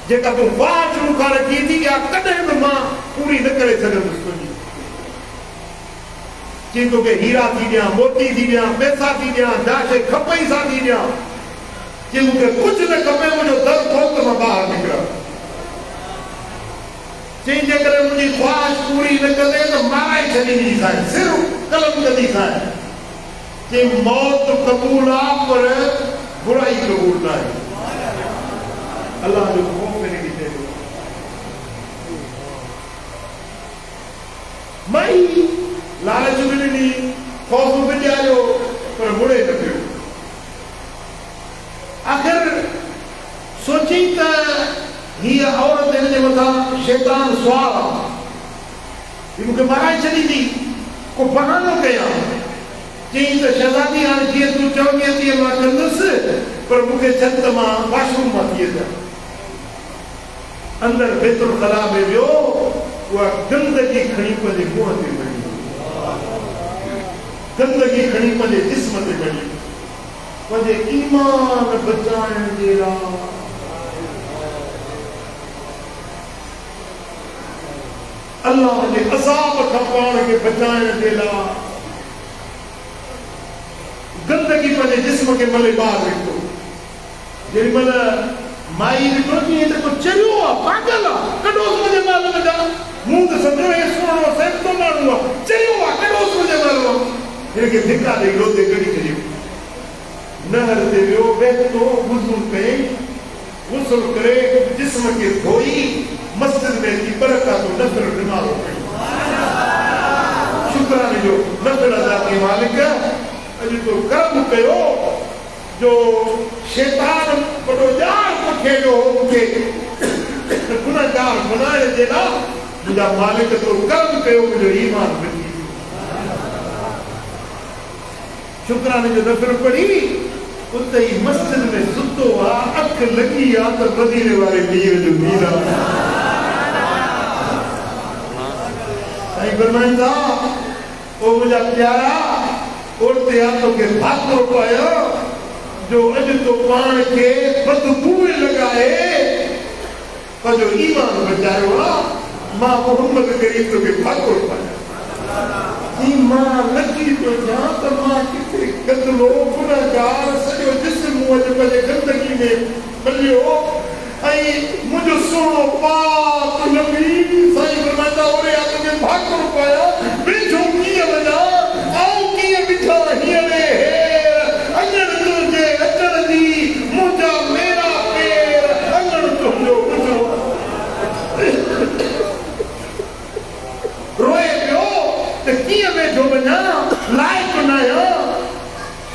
जेका तूं ख़्वाहिश मूंखां रखी थी, या कॾहिं बि मां पूरी न करे सघंदुसि तुंहिंजी। चई तोखे हीरा थी ॾियां, मोती थी ॾियां, पैसा थी ॾियां, जाशे खपई सां थी ॾियां। चई मूंखे कुझु न खपे, मुंहिंजो दर खोल त मां ॿाहिरि निकिरां। चई जेकॾहिं मुंहिंजी ख़्वाहिश पूरी न कंदे त माराए छॾींदी साईं, सिर कलम कंदी साईं। चई मौत क़बूल आहे, पर बुराई क़बूल न आहे। अल्लाह जो खौफ में नहीं दे दो। मई लालच में नहीं, खौफ में जायो, पर मुड़े न पियो। आखिर सोची त हीअ औरत हिन जे मथां शैतान सुवार आहे, हीअ मूंखे माराए छॾींदी, को बहानो कयां। चई त शहज़ादी, हाणे जीअं तूं चवंदी तीअं मां कंदुसि, पर मूंखे छॾ त मां वाशरूम मां थी अचां। अंदर बैतुल ख़ला में वियो, उहा गंदगी खणी पंहिंजे मुंहं ते वञी, गंदगी खणी पंहिंजे जिस्म ते वञी, पंहिंजे ईमान बचाइण जे लाइ अल्लाह जे अज़ाब खां पाण खे बचाइण जे लाइ गंदगी पंहिंजे जिस्म खे मले ॿाहिरि निकितो। जेॾीमहिल माई ॾिठो जीअं त को चरियो आहे, पागल आहे, कढोसि मुंहिंजे महल में जा। मूं त सम्झो हे सुहिणो सेबतो माण्हू आहे, चरियो आहे, कढोसि मुंहिंजे महल में। हिन खे धिका ॾेई रोज़े कढी छॾियो। नहर ते वियो, बेहतो वुज़ू कयईं, गुस्ल करे जिस्म खे धोई, मस्जिद में अची बरकातो नफ़िल निमाज़ो पढ़ी। शुक्राने जो नफ़िल अदा कई, मालिक अॼु तो कर्म कयो जो शैतान वॾो ॼाण पुठे जो हो मूंखे गुनहगार बनाइण जे लाइ, मुंहिंजा मालिक तो कर्म कयो, मुंहिंजो ईमान वधी वियो। शुक्राने जो नफ़िल पढ़ी उते ही मस्जिद में सुतो आहे, अख लगी आहे त मदीने वारे पीर जो दीन आहे। साईं फरमाइनि था, ओ मुंहिंजा प्यारा, उते हथ खे भातो पायो जो अॼु तो पाण खे बदबू लॻाए पंहिंजो ईमान बचायो आहे। मां मोहम्मद करीम तोखे भातो पाया, ईमान लॻी थो जा त मां किथे गंदलो गुनहगार सॼो जिस्म अॼु पंहिंजे गंदगी में मलियो ऐं मुंहिंजो सुहिणो पाक नबी साईं फरमाईंदा ओरे हथ खे भातो पाया, वेझो कीअं वञा ऐं कीअं बीठा हींअरे अञण तुंहिंजे अचण जी मुंहिंजा मेरा पेर अङण तुंहिंजो ॿुधो रोए पियो त कीअं वेठो वञा, लाइक़ न आहियां।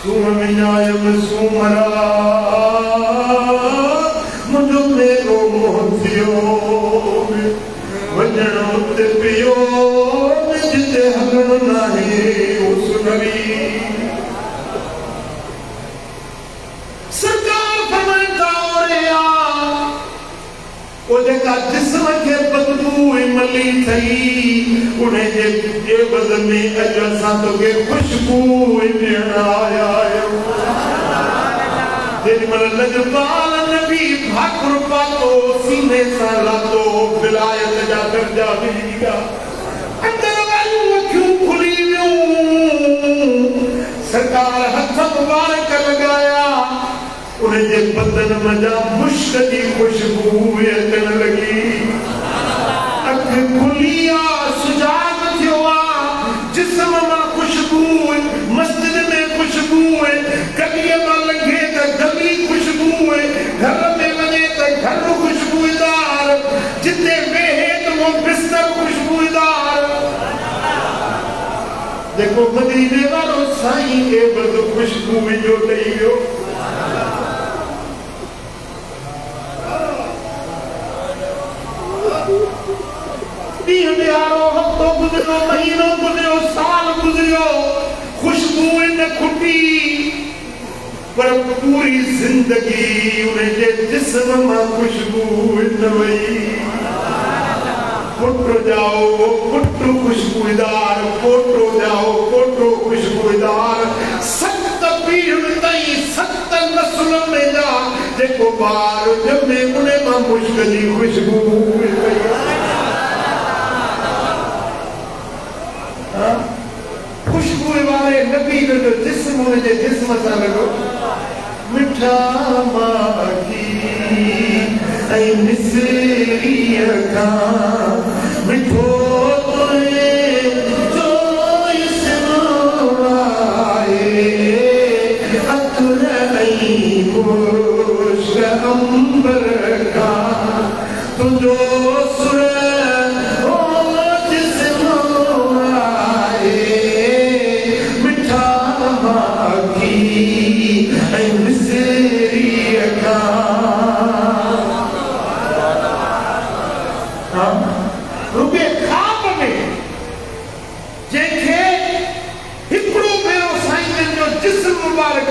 सूम में आयमि सूमरा मुंहिंजो मेरो मोह थियो, वञण उते पियो जिते हलणो नाहे उस नबी। सरकार फरमाइनि था ओरे आ ओ जेका जिस्म खे बदबू मली थई उन जे बदन में अॼु असां तोखे खुशबू ॾियण आया आहियूं। जेॾीमहिल लजपाल नबी भाकुर पातो सीने सां लातो विलायत जा दर्जा मिली विया, अंदर वारियूं अखियूं खुली वियूं। सरकार हथ मुबारक लॻाया, उनजे बदन मजा मुश्क जी खुशबू अचण लगी। अख खुली आ, सुजाग थियो आ, जिस्म मां खुशबू, मस्जिद में खुशबू, गलीअ मां लंघे त गली खुशबू, घर में वञे त घर खुशबूदार, जिते वेहे त वो बिस्तर खुशबूदार। जेको मदीने वारो साईं खे बद खुशबू जो ॾेई वियो। ॾींहुं ॾियारो, हफ़्तो गुज़रियो, महीनो गुज़रियो, साल गुज़रियो, खुशबू न खुटी, पर पूरी ज़िंदगी उनजे जिस्म मां खुशबू न वई। पुट जाओ पुट खुशबूदार, पोटो जाओ पोटो खुशबूदार, 7 पीढ़ियुनि ताईं 7 नसुलनि में जा जेको ॿार ॼमे उन मां मुश्क जी खुशबू वई। खुशबू वाले नबी जो जिस्म उनजे जिस्म सां लॻो। मिठा माखी ऐं मिसरीअ खां मिठो तुंहिंजो इस्म आहे, अतुर ऐं मुश्क अंबर खां तुंहिंजो सुर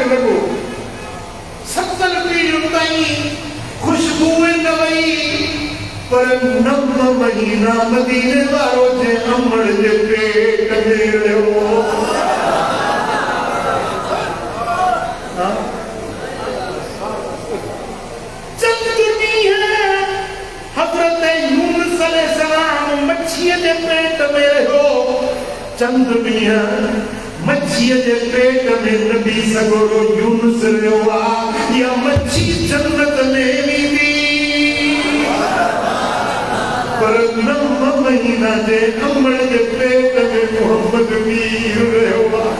लॻो। 7 पीढ़ियुनि ताईं खुशबू न वई, पर 9 महीना मदीने वारो जे अमड़ जे पेट में रहियो। चंद ॾींहं हज़रत यूनुस अलैहिस्सलाम मच्छीअ जे पेट में रहियो। चंद ॾींहं मच्छीअ जे पेट में नबी सगोरो यूनुस रहियो आहे, या मच्छी जन्नत में वेंदी, पर 9 महीना जे अमड़ जे पेट में मोहम्मद मीर रहियो आहे।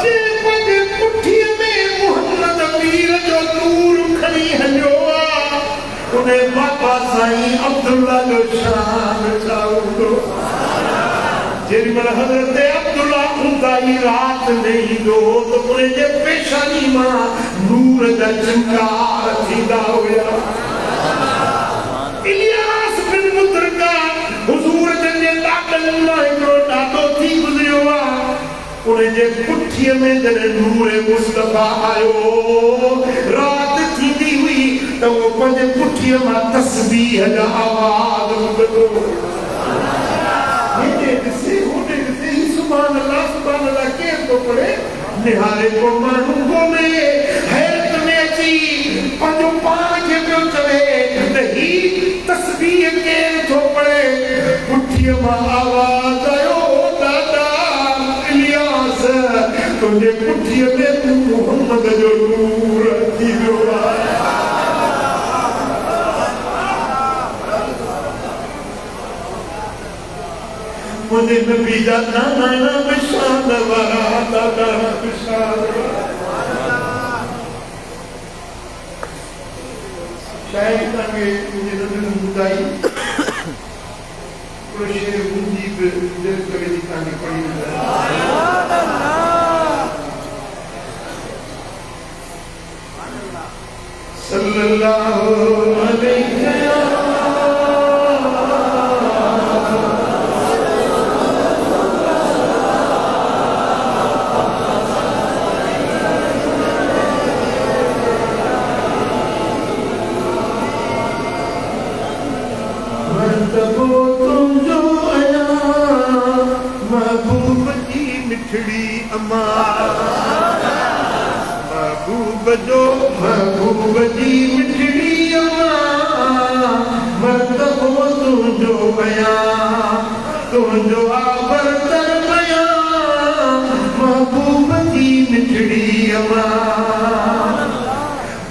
जे पंहिंजे पुठीअ में मोहम्मद मीर जो नूर खणी हलियो आहे, उन बाबा साईं अब्दुल्ला जो शान छा हूंदो। जेॾीमहिल हज़रत अब्दुल्ला ऊंदाही रात में ईंदो त उनजे पेशानी मां नूर जा चिंगार थींदा हुया। इलियास बिन मुद्रिका हुज़ूर जे ॾाॾनि मां हिकिड़ो ॾाॾो थी गुज़रियो आहे। मुझे पुठीअ में जॾहिं नूरे मुस्तफ़ा आयो रात थींदी हुई त वो पंहिंजे पुठीअ मां तस्बीह जा आवाज़ ॿुधो हेॾे ॾिसे होॾे ॾिसे ही सुभान अल्लाह केरु थो पढ़े निहारे को माण्हू कोन्हे हैरत में अची पंहिंजो पाण खे पियो चवे त ही तस्बीह केरु थो पढ़े पुठीअ मां आवाज़ आयो दादा इलियास तुंहिंजे पुठीअ में मोहम्मद जो नूर अची वियो आहे मुझे नबी जा नाना बिशान वारा दादा बिशान शायद तव्हांखे मुंहिंजे नंढनि ॿुधाई हिकिड़ो शेर मुंहिंजी बि दिलि करे थी तव्हांखे पढ़ी सल्लल्लाहु अलैहि महबूब जी मिठड़ी मर्तबो तुंहिंजो बयां तुंहिंजो आबरतर बयां महबूब जी मिठड़ी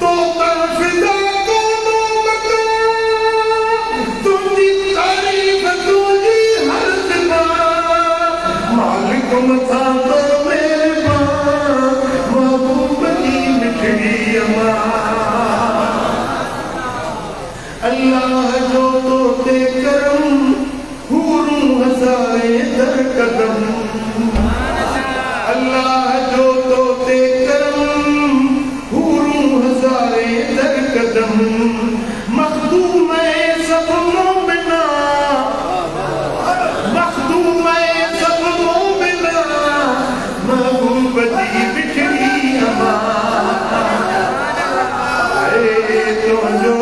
तो फिदा कोनो मकान तुंहिंजी तारीफ़ तुंहिंजी हर दिमा मालिक मथां तो अल्लाह जो तो ते करम हूरूं हज़ारे दर कदम अल्लाह जो तो ते करम हूरूं हज़ारे दर कदम मखदूम सब मोमिना मखदूम सब मोमिना महबूब जी बिखरी अमा तुंहिंजो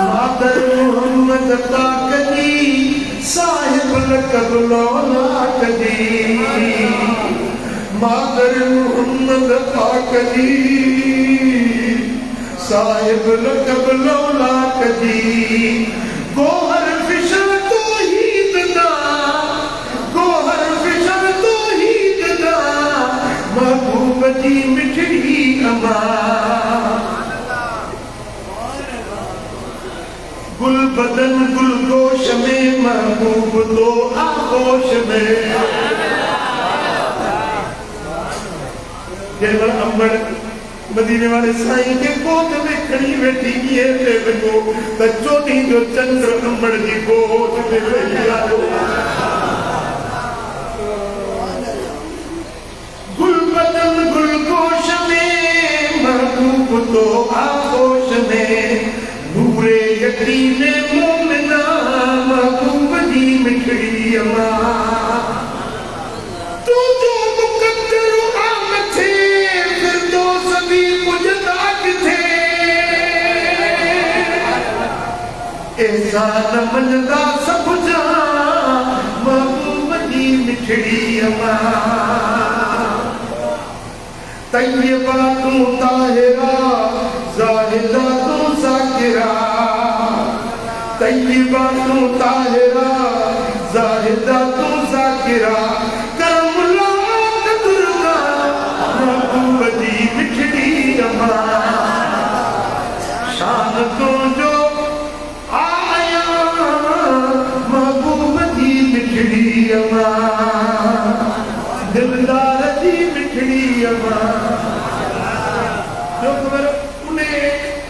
मादर मोहम्मद पाक जी साहिब लक़ब लौलाक जी मादर मोहम्मद पाक जी साहिब लक़ब लौलाक जी गोहर फिशर तो हीद दा गोहर फिशर तो हीद दा महबूब जी मिठड़ी अमा गुल बदन गुल गोश में महबूब तो आगोश में जैसे अंबर मदीने वाले साईं के गोद में खड़ी बैठी ये पे बनो त चोटी जो चंद्र अंबर जी गोद में बैठी आयो गुल बदन गुल गोश में महबूब तो आगोश में नूरे यकीने मोमिना महबूब जी मिठड़ी अमा तू जो मुकद्दर आम थे फिर तो सभी पुजदा थे एहसान मनदा सब जा महबूब जी मिठड़ी अमा तैयबा तू ताहिरा ज़ाहिदा तू ज़ाकिरा तैयबा तू ताहिरा ज़ाहिदा तू ज़ाकिरा करमुल्ला दुर्गा महबूब जी मिठड़ी अमा शान तुंहिंजो आया महबूब जी मिठड़ी अमा दिलदार जी मिठड़ी अमा जो खबर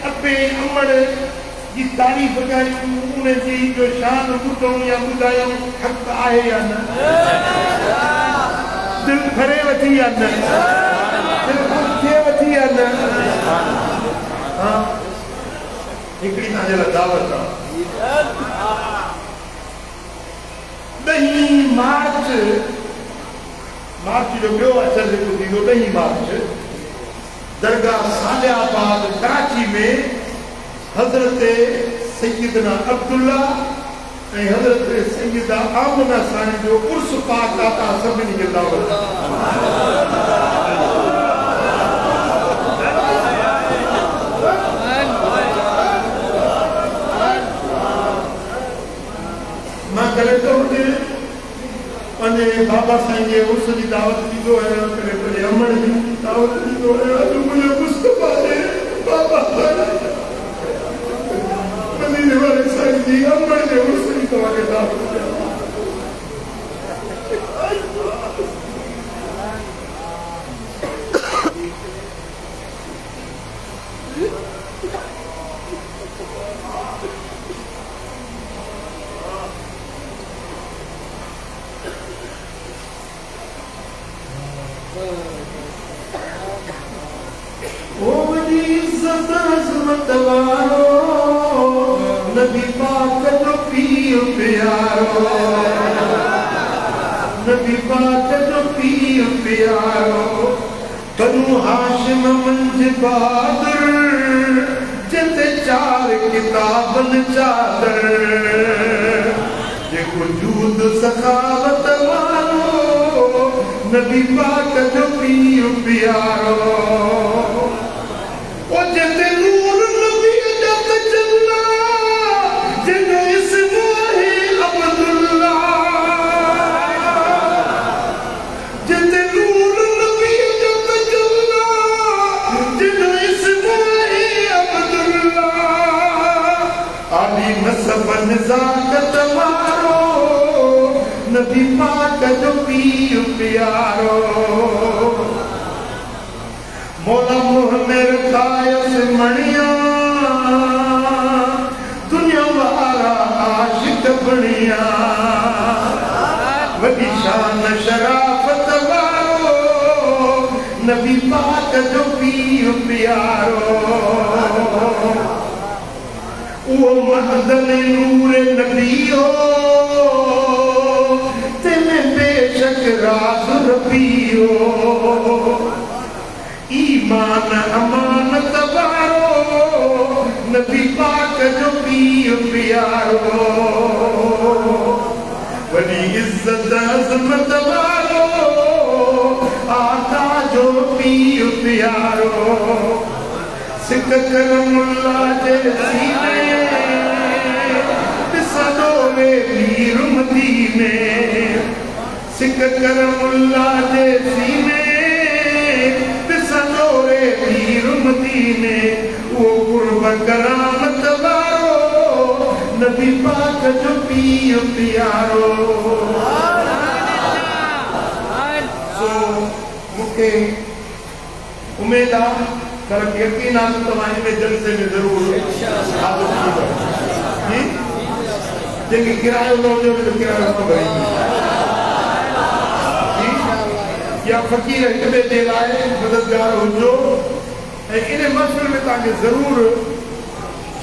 अबे अमड़ की तारीफ़ करी उन्हें जी जो शान ॿुधूं या ॿुधायूं हक़ आहे या न दिल भरे वठी या न दिल ख़ुशि थिए वठी या न हाँ हिकिड़ी तव्हांजे लाइ दावत आहे ॾहीं मार्च जो ॿियो अचर जेको थींदो 10 मार्च दरगाह सालियाबाद कराची में हज़रत सैयदना अब्दुल्ला ऐं हज़रत सैयदा आमना साईं जो उर्स पाक दाता सभिनी खे दावत। मां कलेक्टर वटि पंहिंजे बाबा साईं जे उर्स जी दावत ॾींदो आहियां, कलेक्टर जे अमण जी दावत ॾींदो आहियां। अॼु मुंहिंजे मुस्तफ़ा जे बाबा मदीने वारे साईं जी अमण जे उर्स जी तव्हांखे दावत ॾियां। नबी पाक जो पीर प्यारो, नबी पाक जो पीर प्यारो, बनु हाशिम मंझ बहादुर, जिते 4 किताबन चादर, जेको जूद सखावत वारो, नबी पाक जो पीर प्यारो। ओ जिते नूर नबी जा तजल्ला, जिनो इसम है अब्दुल्ला, जिते नूर नबी जा तजल्ला, जिनो इसम है अब्दुल्ला, आली नसब निजात वारो, नबी पाक जो पीर प्यारो। मौला मोहम्मद खायस मणिया, दुनिया वारा आशिक बणिया, वॾी शान शराफत वारो, नबी पाक जो पीर प्यारो। वो महदन नूर नबी हो, तिने बेशक राज रबी हो, ईमान अमानत वारो, नबी पाक जो पीर प्यारो। वॾी इज्जत अज़मत वारो, आका जो पीर प्यारो। सिक करमुल्ला जे सीने, ॾिसंदो वे पीर मदीने, सिक करमुल्ला जे सीने, पीर मदीने, वो कुर्ब करामत वारो, नबी पाक जो पीर प्यारो। सो मूंखे उम्मीद आहे, पर यकीन आहे त तव्हां हिन जलसे में ज़रूर हाज़िर थींदव। जेके किरायो न हुजे उनजो किरायो न भरींदी, या फ़क़ीर हिक ॿिए जे लाइ मददगार हुजो। ऐं इन महफ़िल में तव्हांखे ज़रूरु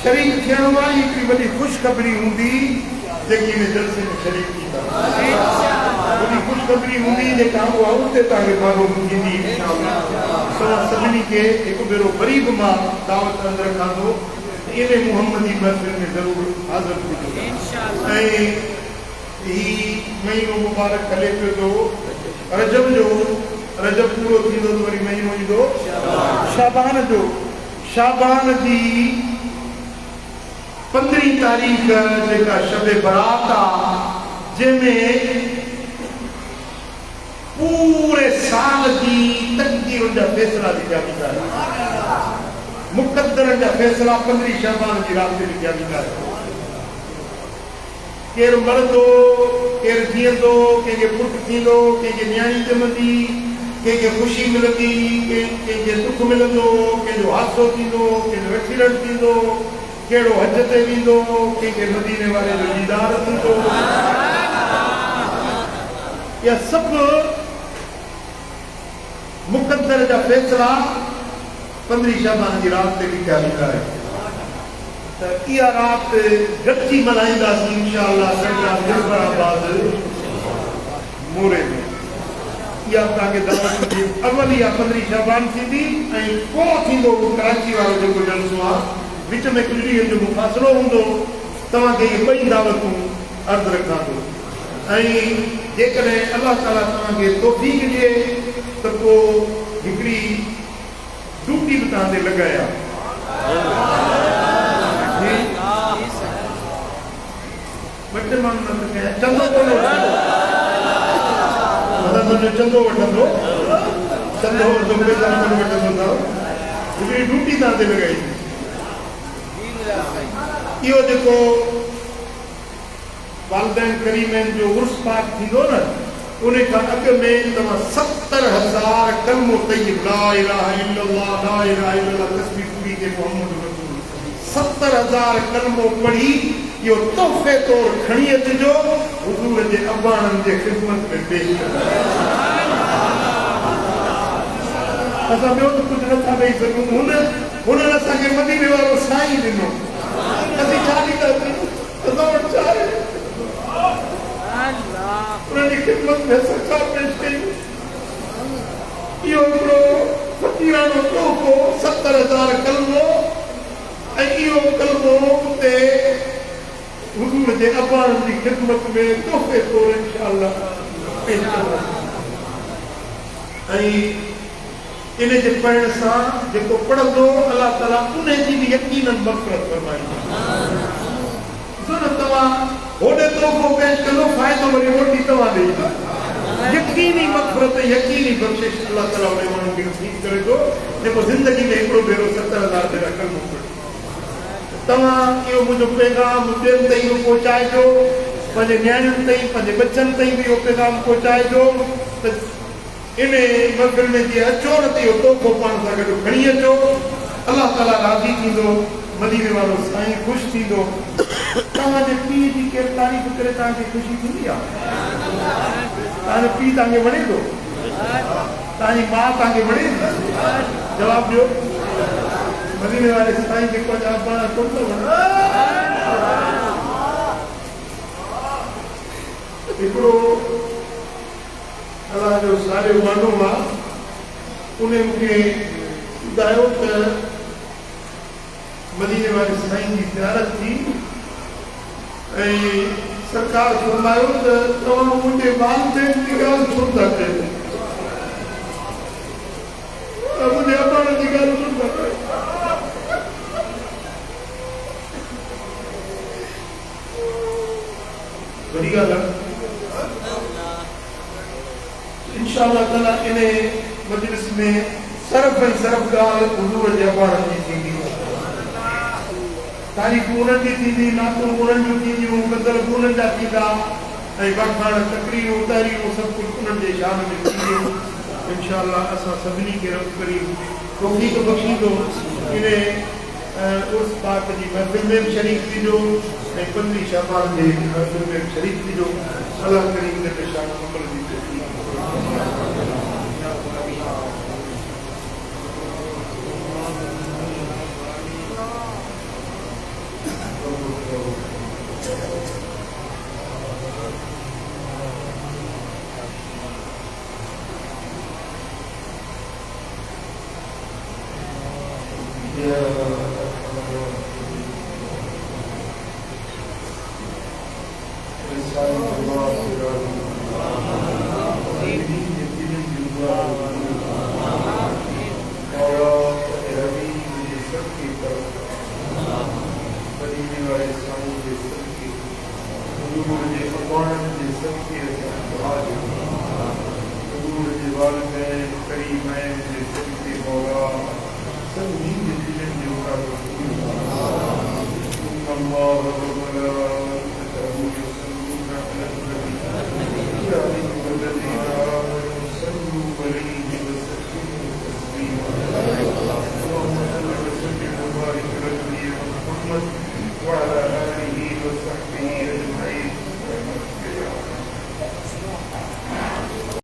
शरीक थियणो आहे। हिकिड़ी वॾी ख़ुशख़बरी हूंदी जेकी इन जलसे में शरीक थींदा, वॾी ख़ुशख़बरी हूंदी जेका उहा उते तव्हांखे मालूम थींदी। तव्हां सभिनी खे हिकु भेरो वरी बि मां दावत अंदरि रखां थो, इन मुहम्मदी महफ़िल में ज़रूरु हाज़िर थींदो। ऐं ही महीनो मुबारक हले पियो थो रजब जो, रजब पूरो थींदो त वरी महीनो ईंदो शाबान जो। शाबान जी 15 तारीख़ जेका शब बरात आहे, जंहिंमें पूरे साल जी तक़दीरुनि जा फ़ैसिला लिखिया वेंदा आहिनि, मुक़दरनि जा फ़ैसिला 15 शाबान जी राति ते लिखिया वेंदा आहिनि। केरु मरंदो, केरु जीअंदो, कंहिंखे पुटु थींदो, कंहिंखे न्याणी ॼमंदी, कंहिंखे ख़ुशी मिलंदी, कंहिंखे दुख मिलंदो, कंहिंजो हादसो थींदो, कंहिंजो एक्सीडेंट थींदो, कहिड़ो हज ते वेंदो, कंहिंखे मदीने वारे जो दीदार थींदो। इहा सभु मुक़दर जा फ़ैसिला 15 शाबान जी राति ते लिखिया वेंदा आहिनि। इहा राति गॾिजी मल्हाईंदासीं इंशाअल्लाह सरकार जलालाबाद मोरे में। इहा तव्हांखे दावत जी अवल इहा 15 शाबान थींदी ऐं पोइ थींदो कराची वारो जेको जलसो आहे, विच में कुझु ॾींहंनि जो मुफ़ासिलो हूंदो। तव्हांखे इहे ॿई दावतूं अर्ज़ु रखां थो ऐं जेकॾहिं अलाह ताला तव्हांखे तौफ़ीक़ ॾिए त पोइ हिकिड़ी ड्यूटी बि तव्हां ते लॻाया। ॿ टे माण्हू न कया चंदो कोन चंदो वठंदो, चंदो पैसा कोन वठंदो अथव, हिकिड़ी ड्यूटी तव्हां ते लॻाई। इहो जेको वालदैन करीमनि जो उर्स पाक थींदो न, उन खां अॻु में तव्हां 70,000 कलमो तय्यब ला इलाहा इल्लल्लाह ला इलाहा इल्लल्लाह तस्बीह पूरी के मोहम्मद रसूल 70,000 कलमो पढ़ी इहो तोहफ़े तौरु खणी अचिजो, हुज़ूर जे अबाणनि जे ख़िदमत में पेश कयो। असां ॿियो त कुझु नथा ॾेई सघूं, हुननि असांखे मदीने वारो साईं ॾिनो, असीं छा ॾींदासीं? असां वटि छा आहे? उन्हनि जी ख़िदमत में असां छा पेश कयूं? इहो हिकिड़ो फ़क़ीरानो तोहफ़ो 70,000 कलमो ऐं इहो कलमो उते हुज़ूर जे अबाणनि जी ख़िदमत में तोहफ़े तौरु इंशाअल्लाह पेश कंदा। ऐं इन जे पढ़ण सां जेको पढ़ंदो अलाह ताला उन जी बि यकीनन मग़फ़िरत फरमाईंदो। तव्हां होॾे तोहफ़ो पेश कंदो, फ़ाइदो वरी रोटी तव्हां ॾेई। यकीनी मग़फ़िरत यकीनी बख़्शिश अलाह ताला उन माण्हू खे नसीब करे थो जेको ज़िंदगी में हिकिड़ो भेरो 70,000 भेरा कलमो पढ़े। तव्हां इहो मुंहिंजो पैगाम ॿियनि ताईं बि पहुचाइजो, पंहिंजे नियाणियुनि ताईं पंहिंजे बचनि ताईं बि इहो पैगाम पहुचाइजो त इन महफ़िल में जीअं अचो न त इहो तोहफ़ो पाण सां गॾु खणी अचो। अलाह ताला राज़ी थींदो, मदीने वारो साईं ख़ुशि थींदो। तव्हांजे पीउ जी केरु तारीफ़ करे तव्हांखे ख़ुशी थींदी आहे? तव्हांजो पीउ तव्हांखे वणे थो? तव्हांजी माउ तव्हांखे वणे थी? जवाबु ॾियो। मदीने वारे साईं जेको आहे पाण कोन थो वणे। हिकिड़ो अलाह जो सारियो माण्हू आहे, उन मूंखे ॿुधायो त मदीने वारे साईं जी ज़ियारत थी ऐं सरकार फरमायो त तव्हां मुंहिंजे वालदेन जी ॻाल्हि छो था कयो, मुंहिंजे अबाणनि जी ॻाल्हि छो था कयो? वॾी ॻाल्हि आहे। इंशाअल्लाह ताला इन मजलिस में सरफ ऐं सरफ ॻाल्हि हुज़ूर जे अबाणनि जी थींदी, तारीफ़ूं उन्हनि जी थींदी, नातूं उन्हनि जूं थींदियूं, गज़ल उन्हनि जा थींदा ऐं वाखाण तक़रीरूं तारीफ़ूं सभु कुझु उन्हनि जे शान में थींदियूं। इंशाअल्लाह असां सभिनी खे रब करीम तौफ़ीक़ बख़्शींदो इन उर्स पाक जी महफ़िल में बि शरीक थीजो ऐं 15 शाबान जे महफ़िल में बि शरीक थीजो। अल्लाह करीम ने पेशान अमल जी Allah